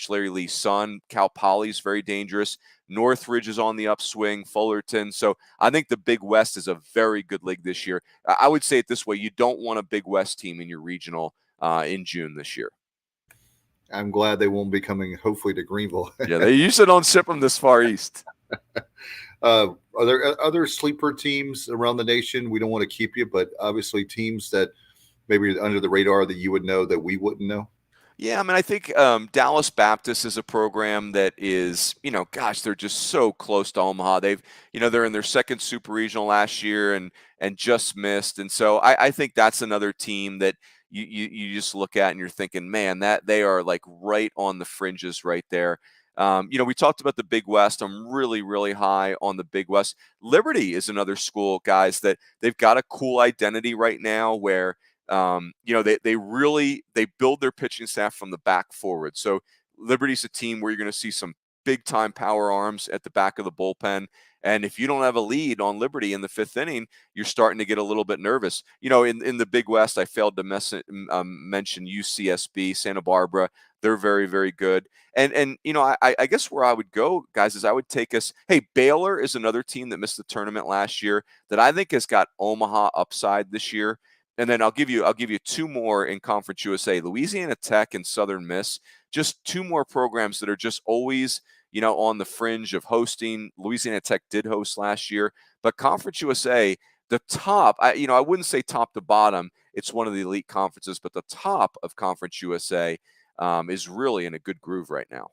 Larry Lee's son. Cal Poly's very dangerous. Northridge is on the upswing, Fullerton. So I think the Big West is a very good league this year. I would say it this way. You don't want a Big West team in your regional in June this year. I'm glad they won't be coming, hopefully, to Greenville. Yeah, they usually don't ship them this far east. Are there other sleeper teams around the nation? We don't want to keep you, but obviously teams that maybe under the radar that you would know that we wouldn't know? Yeah, I think Dallas Baptist is a program that is, they're just so close to Omaha. They're in their second super regional last year and just missed. And so I think that's another team that you just look at and you're thinking, man, that they are like right on the fringes right there. We talked about the Big West. I'm really, really high on the Big West. Liberty is another school, guys, that they've got a cool identity right now where they build their pitching staff from the back forward. So Liberty's a team where you're going to see some big time power arms at the back of the bullpen. And if you don't have a lead on Liberty in the 5th inning, you're starting to get a little bit nervous. In the Big West, I failed to mention UCSB, Santa Barbara. They're very, very good. And I guess where I would go, guys, is I would take us. Hey, Baylor is another team that missed the tournament last year that I think has got Omaha upside this year. And then I'll give you 2 more in Conference USA, Louisiana Tech and Southern Miss, just 2 more programs that are just always, on the fringe of hosting. Louisiana Tech did host last year, but Conference USA, the top, I wouldn't say top to bottom. It's one of the elite conferences, but the top of Conference USA is really in a good groove right now.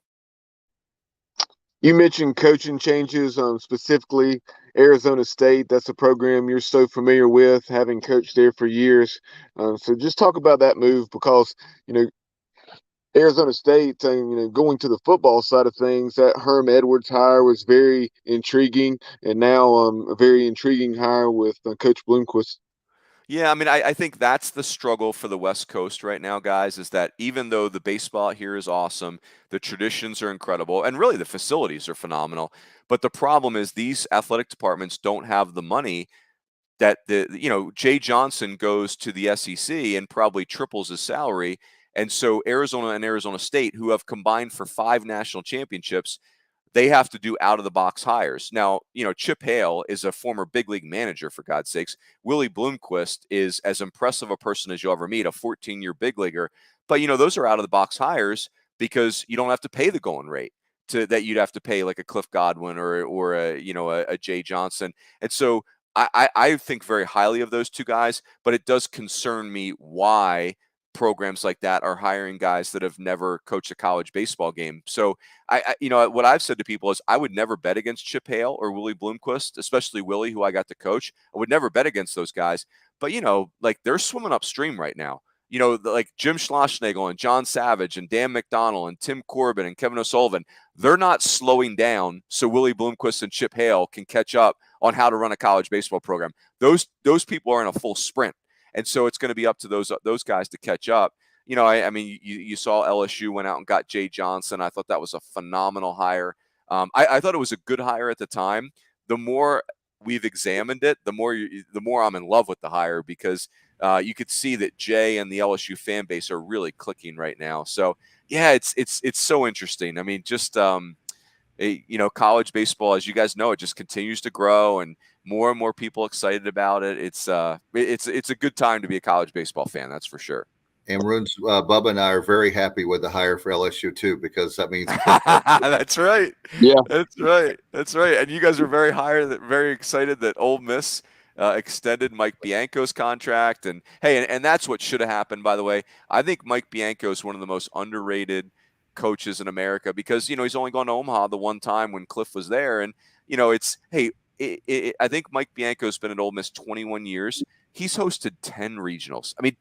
You mentioned coaching changes, specifically Arizona State. That's a program you're so familiar with, having coached there for years. So just talk about that move because, Arizona State, going to the football side of things, that Herm Edwards hire was very intriguing, and now a very intriguing hire with Coach Bloomquist. Yeah, I think that's the struggle for the West Coast right now, guys, is that even though the baseball here is awesome, the traditions are incredible, and really the facilities are phenomenal, but the problem is these athletic departments don't have the money that Jay Johnson goes to the SEC and probably triples his salary. And so Arizona and Arizona State, who have combined for 5 national championships, they have to do out-of-the-box hires. Now, Chip Hale is a former big league manager, for God's sakes. Willie Bloomquist is as impressive a person as you'll ever meet, a 14-year big leaguer. But, those are out-of-the-box hires because you don't have to pay the going rate that you'd have to pay like a Cliff Godwin or a Jay Johnson. And so I think very highly of those 2 guys, but it does concern me why programs like that are hiring guys that have never coached a college baseball game. So what I've said to people is I would never bet against Chip Hale or Willie Bloomquist, especially Willie, who I got to coach. I would never bet against those guys, but they're swimming upstream right now. like Jim Schlossnagle and John Savage and Dan McDonnell and Tim Corbin and Kevin O'Sullivan, they're not slowing down so Willie Bloomquist and Chip Hale can catch up on how to run a college baseball program. Those people are in a full sprint. And so it's going to be up to those guys to catch up. I mean, you saw LSU went out and got Jay Johnson. I thought that was a phenomenal hire. I thought it was a good hire at the time. The more we've examined it, the more I'm in love with the hire, because you could see that Jay and the LSU fan base are really clicking right now. So yeah, it's so interesting. I mean, just college baseball, as you guys know, it just continues to grow, and more people excited about it. It's a good time to be a college baseball fan, that's for sure. And ROONS, Bubba and I are very happy with the hire for LSU too, because that means that's right. Yeah, that's right. And you guys are very excited that Ole Miss extended Mike Bianco's contract. And hey, and that's what should have happened, by the way. I think Mike Bianco is one of the most underrated coaches in America, because he's only gone to Omaha the one time when Cliff was there. And I think Mike Bianco's been at Ole Miss 21 years. He's hosted 10 regionals. I mean,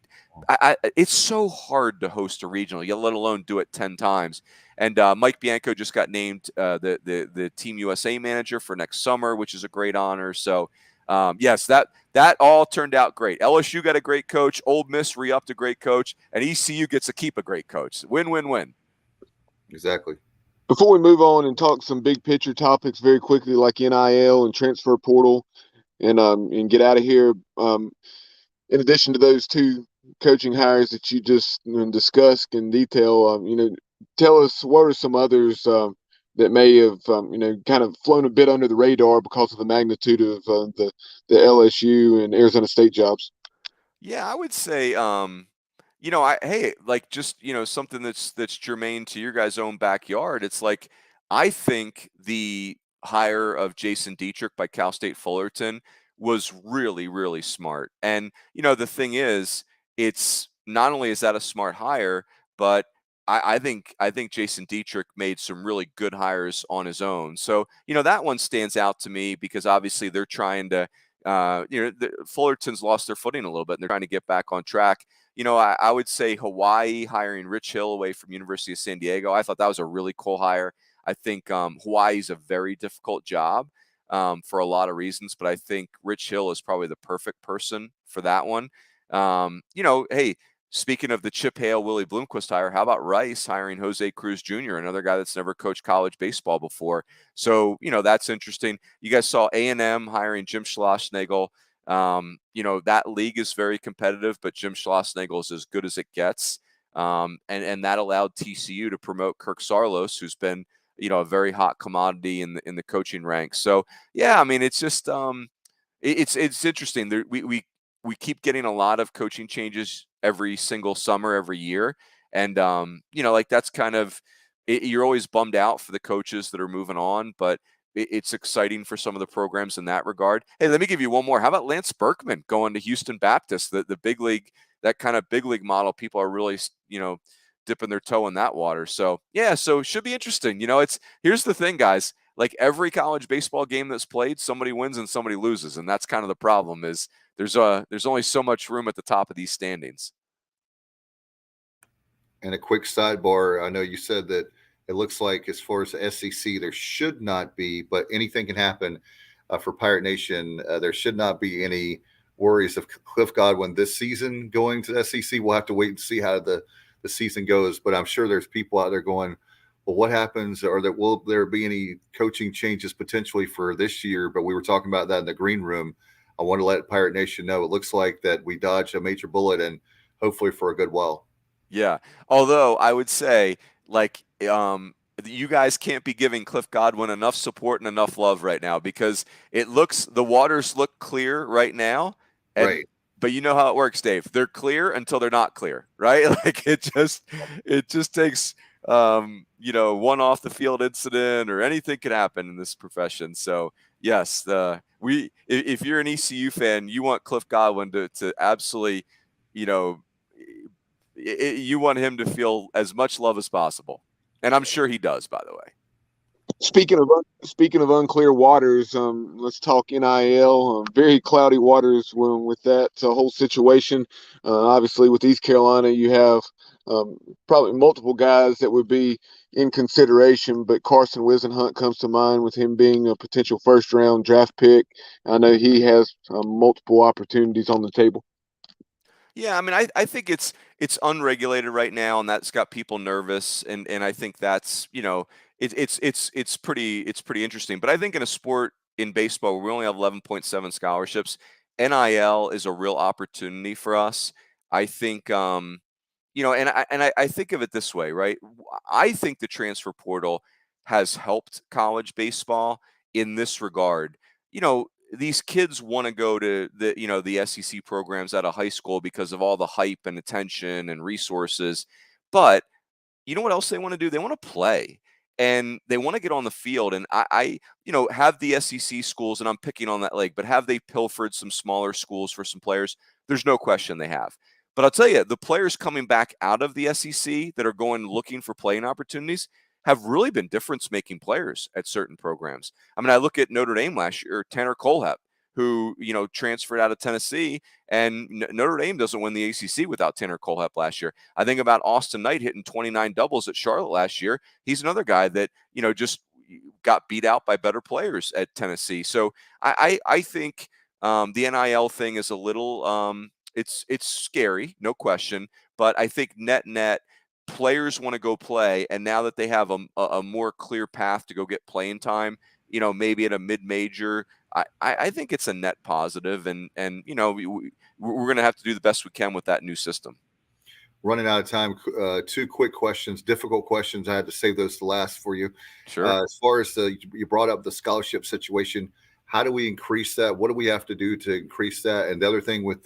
it's so hard to host a regional, let alone do it 10 times. And Mike Bianco just got named the Team USA manager for next summer, which is a great honor. So, yes, that all turned out great. LSU got a great coach. Ole Miss re-upped a great coach. And ECU gets to keep a great coach. Win-win-win. Exactly. Before we move on and talk some big picture topics very quickly, like NIL and transfer portal, and get out of here. In addition to those two coaching hires that you just discussed in detail, tell us what are some others that may have kind of flown a bit under the radar because of the magnitude of the LSU and Arizona State jobs. Yeah, I would say something that's germane to your guys' own backyard. It's like, I think the hire of Jason Dietrich by Cal State Fullerton was really, really smart. And the thing is, it's not only is that a smart hire, but I think Jason Dietrich made some really good hires on his own. So that one stands out to me, because obviously they're trying to Fullerton's lost their footing a little bit, and they're trying to get back on track. I would say Hawaii hiring Rich Hill away from University of San Diego. I thought that was a really cool hire. I think Hawaii's a very difficult job for a lot of reasons, but I think Rich Hill is probably the perfect person for that one. Hey, speaking of the Chip Hale, Willie Bloomquist hire, how about Rice hiring Jose Cruz Jr., another guy that's never coached college baseball before? So, that's interesting. You guys saw A&M hiring Jim Schlossnagle. That league is very competitive, but Jim Schlossnagle is as good as it gets. And that allowed TCU to promote Kirk Saarloos, who's been, a very hot commodity in the coaching ranks. So, yeah, I mean, it's just it's interesting. We keep getting a lot of coaching changes every single summer, every year. And, that's kind of, you're always bummed out for the coaches that are moving on, but it's exciting for some of the programs in that regard. Hey, let me give you one more. How about Lance Berkman going to Houston Baptist, the big league, that kind of big league model? People are really, dipping their toe in that water. So yeah, so it should be interesting. Here's the thing, guys, like every college baseball game that's played, somebody wins and somebody loses. And that's kind of the problem, is there's only so much room at the top of these standings. And a quick sidebar, I know you said that it looks like, as far as the SEC, there should not be, but anything can happen for Pirate Nation. There should not be any worries of Cliff Godwin this season going to the SEC. We'll have to wait and see how the season goes, but I'm sure there's people out there going, well, what happens, or will there be any coaching changes potentially for this year? But we were talking about that in the green room. I want to let Pirate Nation know it looks like that we dodged a major bullet, and hopefully for a good while. Yeah. Although I would say, like, you guys can't be giving Cliff Godwin enough support and enough love right now, because the waters look clear right now. And, right. But you know how it works, Dave. They're clear until they're not clear, right? Like it just takes, one off the field incident, or anything could happen in this profession. So yes, if you're an ECU fan, you want Cliff Godwin to absolutely, you want him to feel as much love as possible. And I'm sure he does, by the way. Speaking of unclear waters, let's talk NIL. Very cloudy waters with that whole situation. Obviously, with East Carolina, you have probably multiple guys that would be in consideration, but Carson Wisenhunt comes to mind with him being a potential first-round draft pick. I know he has multiple opportunities on the table. Yeah, I mean, I think it's unregulated right now, and that's got people nervous, and I think that's it's pretty interesting. But I think in a sport in baseball where we only have 11.7 scholarships, NIL is a real opportunity for us. I think and I think of it this way, right? I think the transfer portal has helped college baseball in this regard. These kids want to go to the SEC programs out of high school because of all the hype and attention and resources. But you know what else they want to do? They want to play and they want to get on the field. And I have the SEC schools, and I'm picking on that leg, but have they pilfered some smaller schools for some players? There's no question they have. But I'll tell you, the players coming back out of the SEC that are going looking for playing opportunities have really been difference-making players at certain programs. I mean, I look at Notre Dame last year, Tanner Colehep, who transferred out of Tennessee, and Notre Dame doesn't win the ACC without Tanner Colehep last year. I think about Austin Knight hitting 29 doubles at Charlotte last year. He's another guy that just got beat out by better players at Tennessee. So I think the NIL thing is a little it's scary, no question. But I think net players want to go play, and now that they have a more clear path to go get playing time, maybe at a mid-major, I think it's a net positive, and we're going to have to do the best we can with that new system. Running out of time. Two quick questions, difficult questions. I had to save those to last for you. Sure. As far as you brought up the scholarship situation, how do we increase that? What do we have to do to increase that? And the other thing with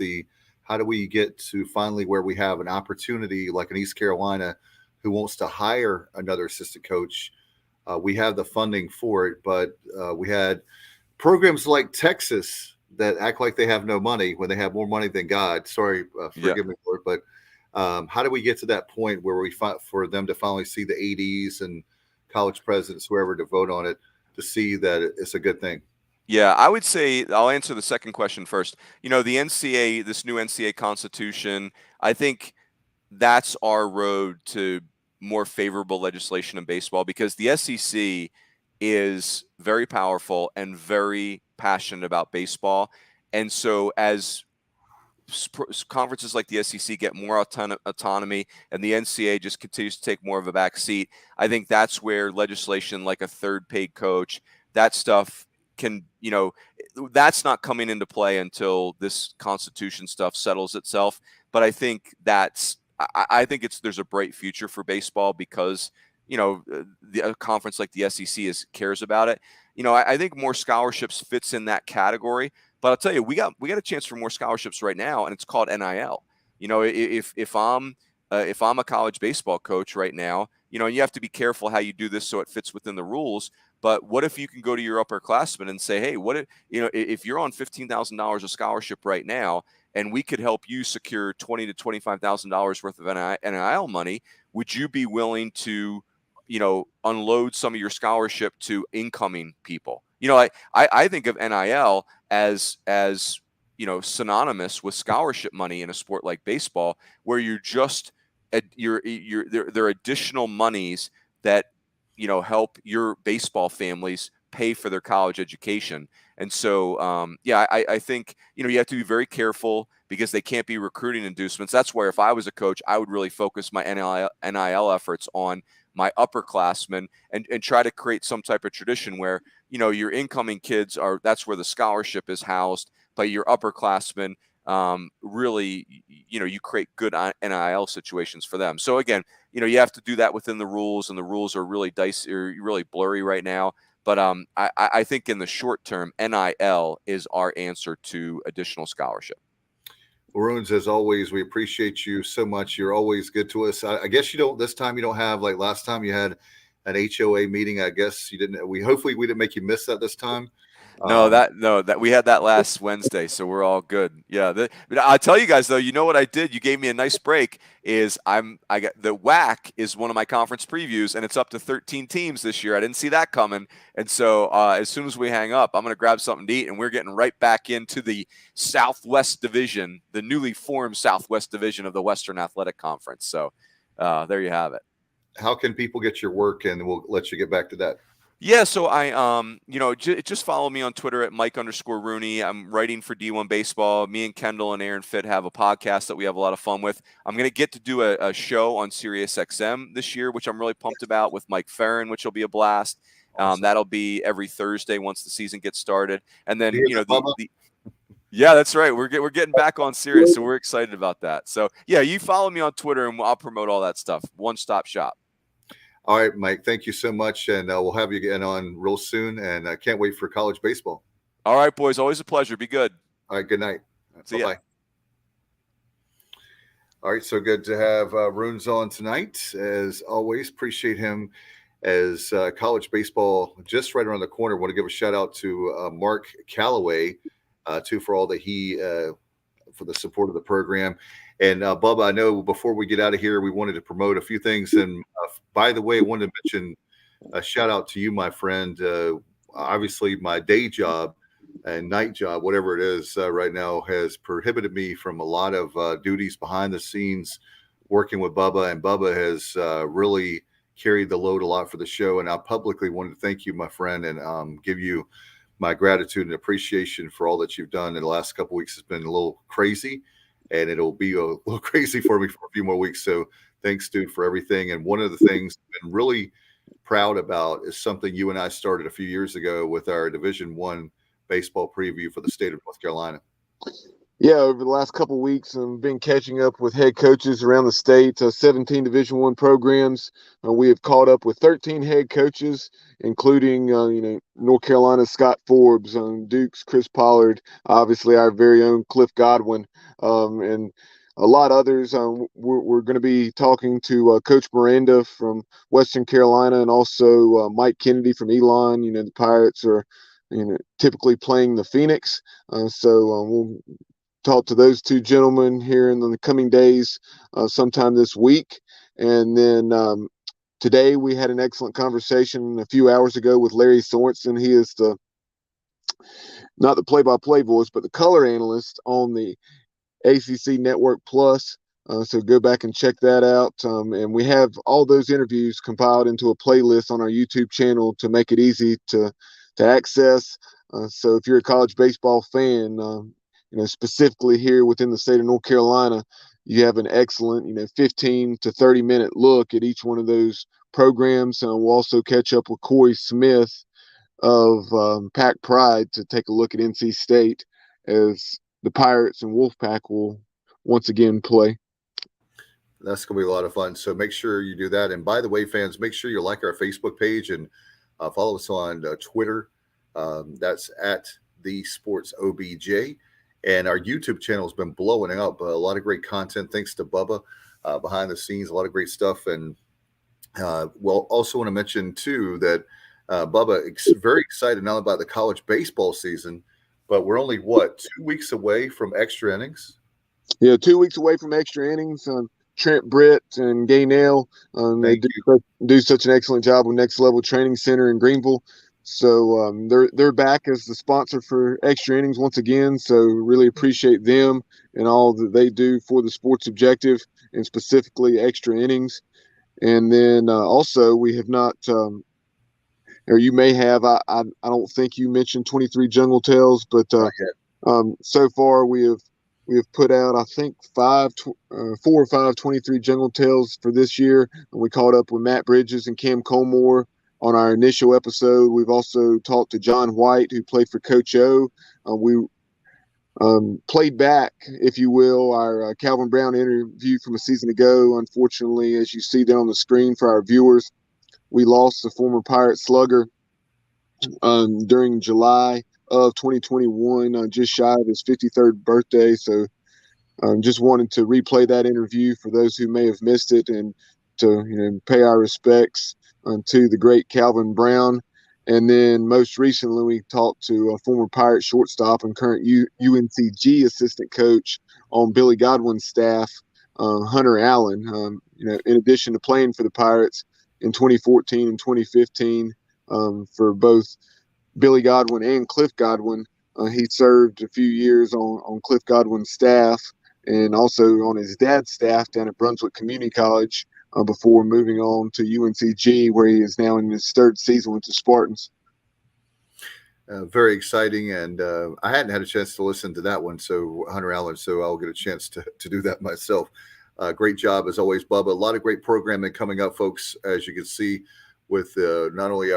how do we get to finally where we have an opportunity like in East Carolina who wants to hire another assistant coach? We have the funding for it, but we had programs like Texas that act like they have no money when they have more money than God. Sorry, forgive me, Lord, but how do we get to that point where we fight for them to finally see the ADs and college presidents, whoever, to vote on it, to see that it's a good thing? Yeah, I would say I'll answer the second question first. The NCAA, this new NCAA constitution, I think that's our road to more favorable legislation in baseball, because the SEC is very powerful and very passionate about baseball. And so as conferences like the SEC get more autonomy and the NCAA just continues to take more of a back seat, I think that's where legislation like a third paid coach, that stuff can, that's not coming into play until this constitution stuff settles itself. But I think there's a bright future for baseball because, a conference like the SEC cares about it. I think more scholarships fits in that category. But I'll tell you, we got a chance for more scholarships right now, and it's called NIL. If I'm a college baseball coach right now, and you have to be careful how you do this so it fits within the rules. But what if you can go to your upperclassmen and say, hey, if you're on $15,000 of scholarship right now, and we could help you secure $20,000 to $25,000 worth of NIL money, would you be willing to, unload some of your scholarship to incoming people? I think of NIL as synonymous with scholarship money in a sport like baseball, where you're just there are additional monies that help your baseball families pay for their college education. And so I think you have to be very careful because they can't be recruiting inducements. That's where if I was a coach, I would really focus my NIL efforts on my upperclassmen and try to create some type of tradition where your incoming kids that's where the scholarship is housed, but your upperclassmen really you create good NIL situations for them. So again, you have to do that within the rules, and the rules are really dicey or really blurry right now. But I think in the short term, NIL is our answer to additional scholarship. ROONS, as always, we appreciate you so much. You're always good to us. I guess this time you don't have, like last time you had an HOA meeting. I guess you didn't. Hopefully we didn't make you miss that this time. No, that we had that last Wednesday, so we're all good. Yeah, but I'll tell you guys though, you know what I did? You gave me a nice break. I got the WAC is one of my conference previews, and it's up to 13 teams this year. I didn't see that coming, and so as soon as we hang up, I'm going to grab something to eat, and we're getting right back into the Southwest Division, the newly formed Southwest Division of the Western Athletic Conference. So there you have it. How can people get your work, and we'll let you get back to that. Yeah, so just follow me on Twitter at Mike_Rooney. I'm writing for D1 Baseball. Me and Kendall and Aaron Fitt have a podcast that we have a lot of fun with. I'm going to get to do a show on Sirius XM this year, which I'm really pumped about, with Mike Farron, which will be a blast. Awesome. That'll be every Thursday once the season gets started. And then, yeah, that's right. We're getting back on Sirius, so we're excited about that. So, yeah, you follow me on Twitter, and I'll promote all that stuff. One-stop shop. All right, Mike, thank you so much, and we'll have you again on real soon, and I can't wait for college baseball. All right, boys, always a pleasure. Be good. All right, good night. See ya. Bye-bye. All right, so good to have ROONS on tonight. As always, appreciate him as college baseball just right around the corner. Want to give a shout-out to Mark Calloway, too, for all that he for the support of the program. And Bubba, I know before we get out of here, we wanted to promote a few things. And by the way, I wanted to mention a shout out to you, my friend. Obviously, my day job and night job, whatever it is right now, has prohibited me from a lot of duties behind the scenes working with Bubba. And Bubba has really carried the load a lot for the show. And I publicly wanted to thank you, my friend, and give you my gratitude and appreciation for all that you've done in the last couple of weeks. It's been a little crazy. And it'll be a little crazy for me for a few more weeks. So thanks, dude, for everything. And one of the things I've been really proud about is something you and I started a few years ago with our Division I baseball preview for the state of North Carolina. Yeah, over the last couple of weeks, I've been catching up with head coaches around the state, 17 Division I programs. We have caught up with 13 head coaches, including, North Carolina's Scott Forbes, Duke's Chris Pollard, obviously our very own Cliff Godwin, and a lot others. We're going to be talking to Coach Miranda from Western Carolina, and also Mike Kennedy from Elon. The Pirates are, typically playing the Phoenix, so we'll talk to those two gentlemen here in the coming days, sometime this week. And then today we had an excellent conversation a few hours ago with Larry Sorensen. He is not the play-by-play voice, but the color analyst on the ACC Network Plus. So go back and check that out. And we have all those interviews compiled into a playlist on our YouTube channel to make it easy to access. So if you're a college baseball fan, specifically here within the state of North Carolina, you have an excellent, 15 to 30 minute look at each one of those programs. We'll also catch up with Corey Smith of Pack Pride to take a look at NC State as the Pirates and Wolfpack will once again play. That's going to be a lot of fun. So make sure you do that. And by the way, fans, make sure you like our Facebook page and follow us on Twitter. That's at the Sports OBJ. And our YouTube channel has been blowing up. A lot of great content thanks to Bubba behind the scenes, a lot of great stuff. And we'll also want to mention, too, that Bubba is very excited not only about the college baseball season, but we're only, 2 weeks away from extra innings? Yeah, 2 weeks away from extra innings. Trent Britt and Gaynell, they do such an excellent job with Next Level Training Center in Greenville. So they're back as the sponsor for Extra Innings once again. So really appreciate them and all that they do for the Sports Objective, and specifically Extra Innings. And then also we have not, or you may have, I don't think you mentioned 23 Jungle Tales, but so far we have put out, I think, 4 or 5 23 Jungle Tales for this year. And we caught up with Matt Bridges and Cam Colmore on our initial episode. We've also talked to John White, who played for Coach O. We played back, if you will, our Calvin Brown interview from a season ago. Unfortunately, as you see there on the screen for our viewers, we lost the former Pirate slugger during July of 2021, just shy of his 53rd birthday. So just wanted to replay that interview for those who may have missed it, and to pay our respects to the great Calvin Brown. And then most recently, we talked to a former Pirate shortstop and current UNCG assistant coach on Billy Godwin's staff, Hunter Allen. In addition to playing for the Pirates in 2014 and 2015 for both Billy Godwin and Cliff Godwin, he served a few years on Cliff Godwin's staff and also on his dad's staff down at Brunswick Community College before moving on to UNCG, where he is now in his third season with the Spartans. Very exciting, and I hadn't had a chance to listen to that one, so Hunter Allen, so I'll get a chance to do that myself. Great job, as always, Bubba. A lot of great programming coming up, folks, as you can see, with not only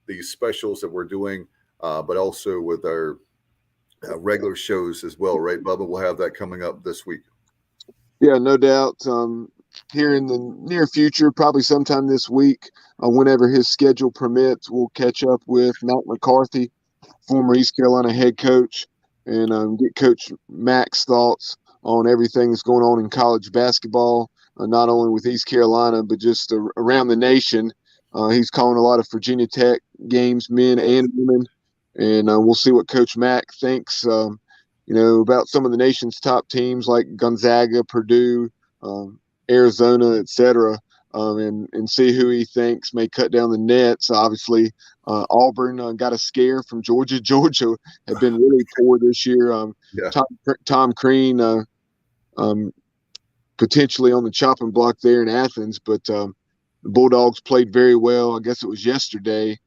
these specials that we're doing, but also with our regular shows as well, right, Bubba? We'll have that coming up this week. Yeah, no doubt. Here in the near future, probably sometime this week, whenever his schedule permits, we'll catch up with Matt McCarthy, former East Carolina head coach, and get Coach Mac's thoughts on everything that's going on in college basketball, not only with East Carolina, but just around the nation. He's calling a lot of Virginia Tech games, men and women, and we'll see what Coach Mac thinks, about some of the nation's top teams like Gonzaga, Purdue, Arizona, etc., and see who he thinks may cut down the nets. Obviously, Auburn got a scare from Georgia. Georgia had been really poor this year. Tom Crean potentially on the chopping block there in Athens, but the Bulldogs played very well. I guess it was yesterday,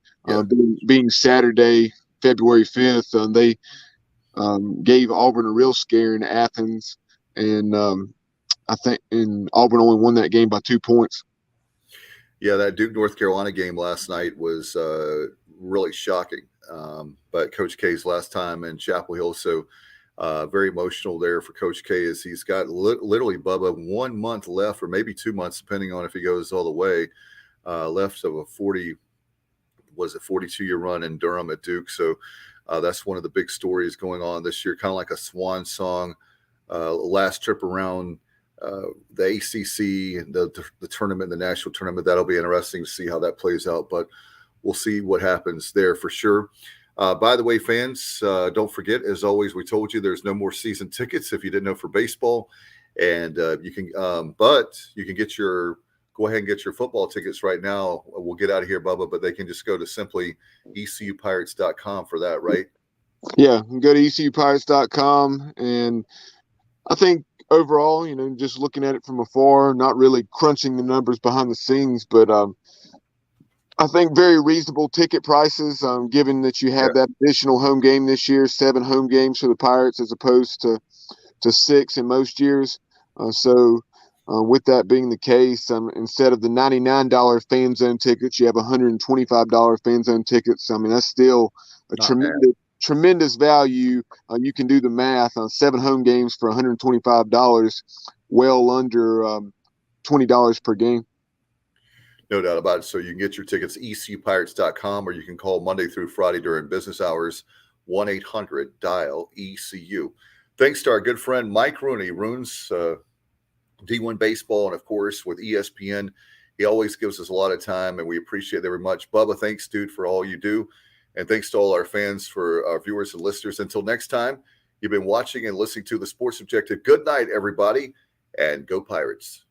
being Saturday, February 5th. They gave Auburn a real scare in Athens, and I think Auburn only won that game by 2 points. Yeah, that Duke North Carolina game last night was really shocking. But Coach K's last time in Chapel Hill, so very emotional there for Coach K, as he's got literally, Bubba, 1 month left, or maybe 2 months, depending on if he goes all the way, left of a 42-year run in Durham at Duke. So that's one of the big stories going on this year, kind of like a swan song, last trip around the ACC, the tournament, the national tournament. That'll be interesting to see how that plays out, but we'll see what happens there for sure. By the way, fans, don't forget, as always, we told you there's no more season tickets if you didn't know, for baseball, and you can go ahead and get your football tickets right now. We'll get out of here, Bubba, but they can just go to simply ECUPirates.com for that, right? Yeah, go to ECUPirates.com, and I think overall, just looking at it from afar, not really crunching the numbers behind the scenes, but I think very reasonable ticket prices, given that you have that additional home game this year, 7 home games for the Pirates as opposed to 6 in most years. So with that being the case, instead of the $99 fan zone tickets, you have $125 fan zone tickets. I mean, that's still a tremendous value. You can do the math on 7 home games for $125, well under $20 per game. No doubt about it. So you can get your tickets at ECUPirates.com, or you can call Monday through Friday during business hours, 1-800-DIAL-ECU. Thanks to our good friend Mike Rooney, ROONS, D1 Baseball, and of course with ESPN. He always gives us a lot of time, and we appreciate it very much. Bubba, thanks, dude, for all you do. And thanks to all our fans, for our viewers and listeners. Until next time, you've been watching and listening to The Sports Objective. Good night, everybody, and go Pirates.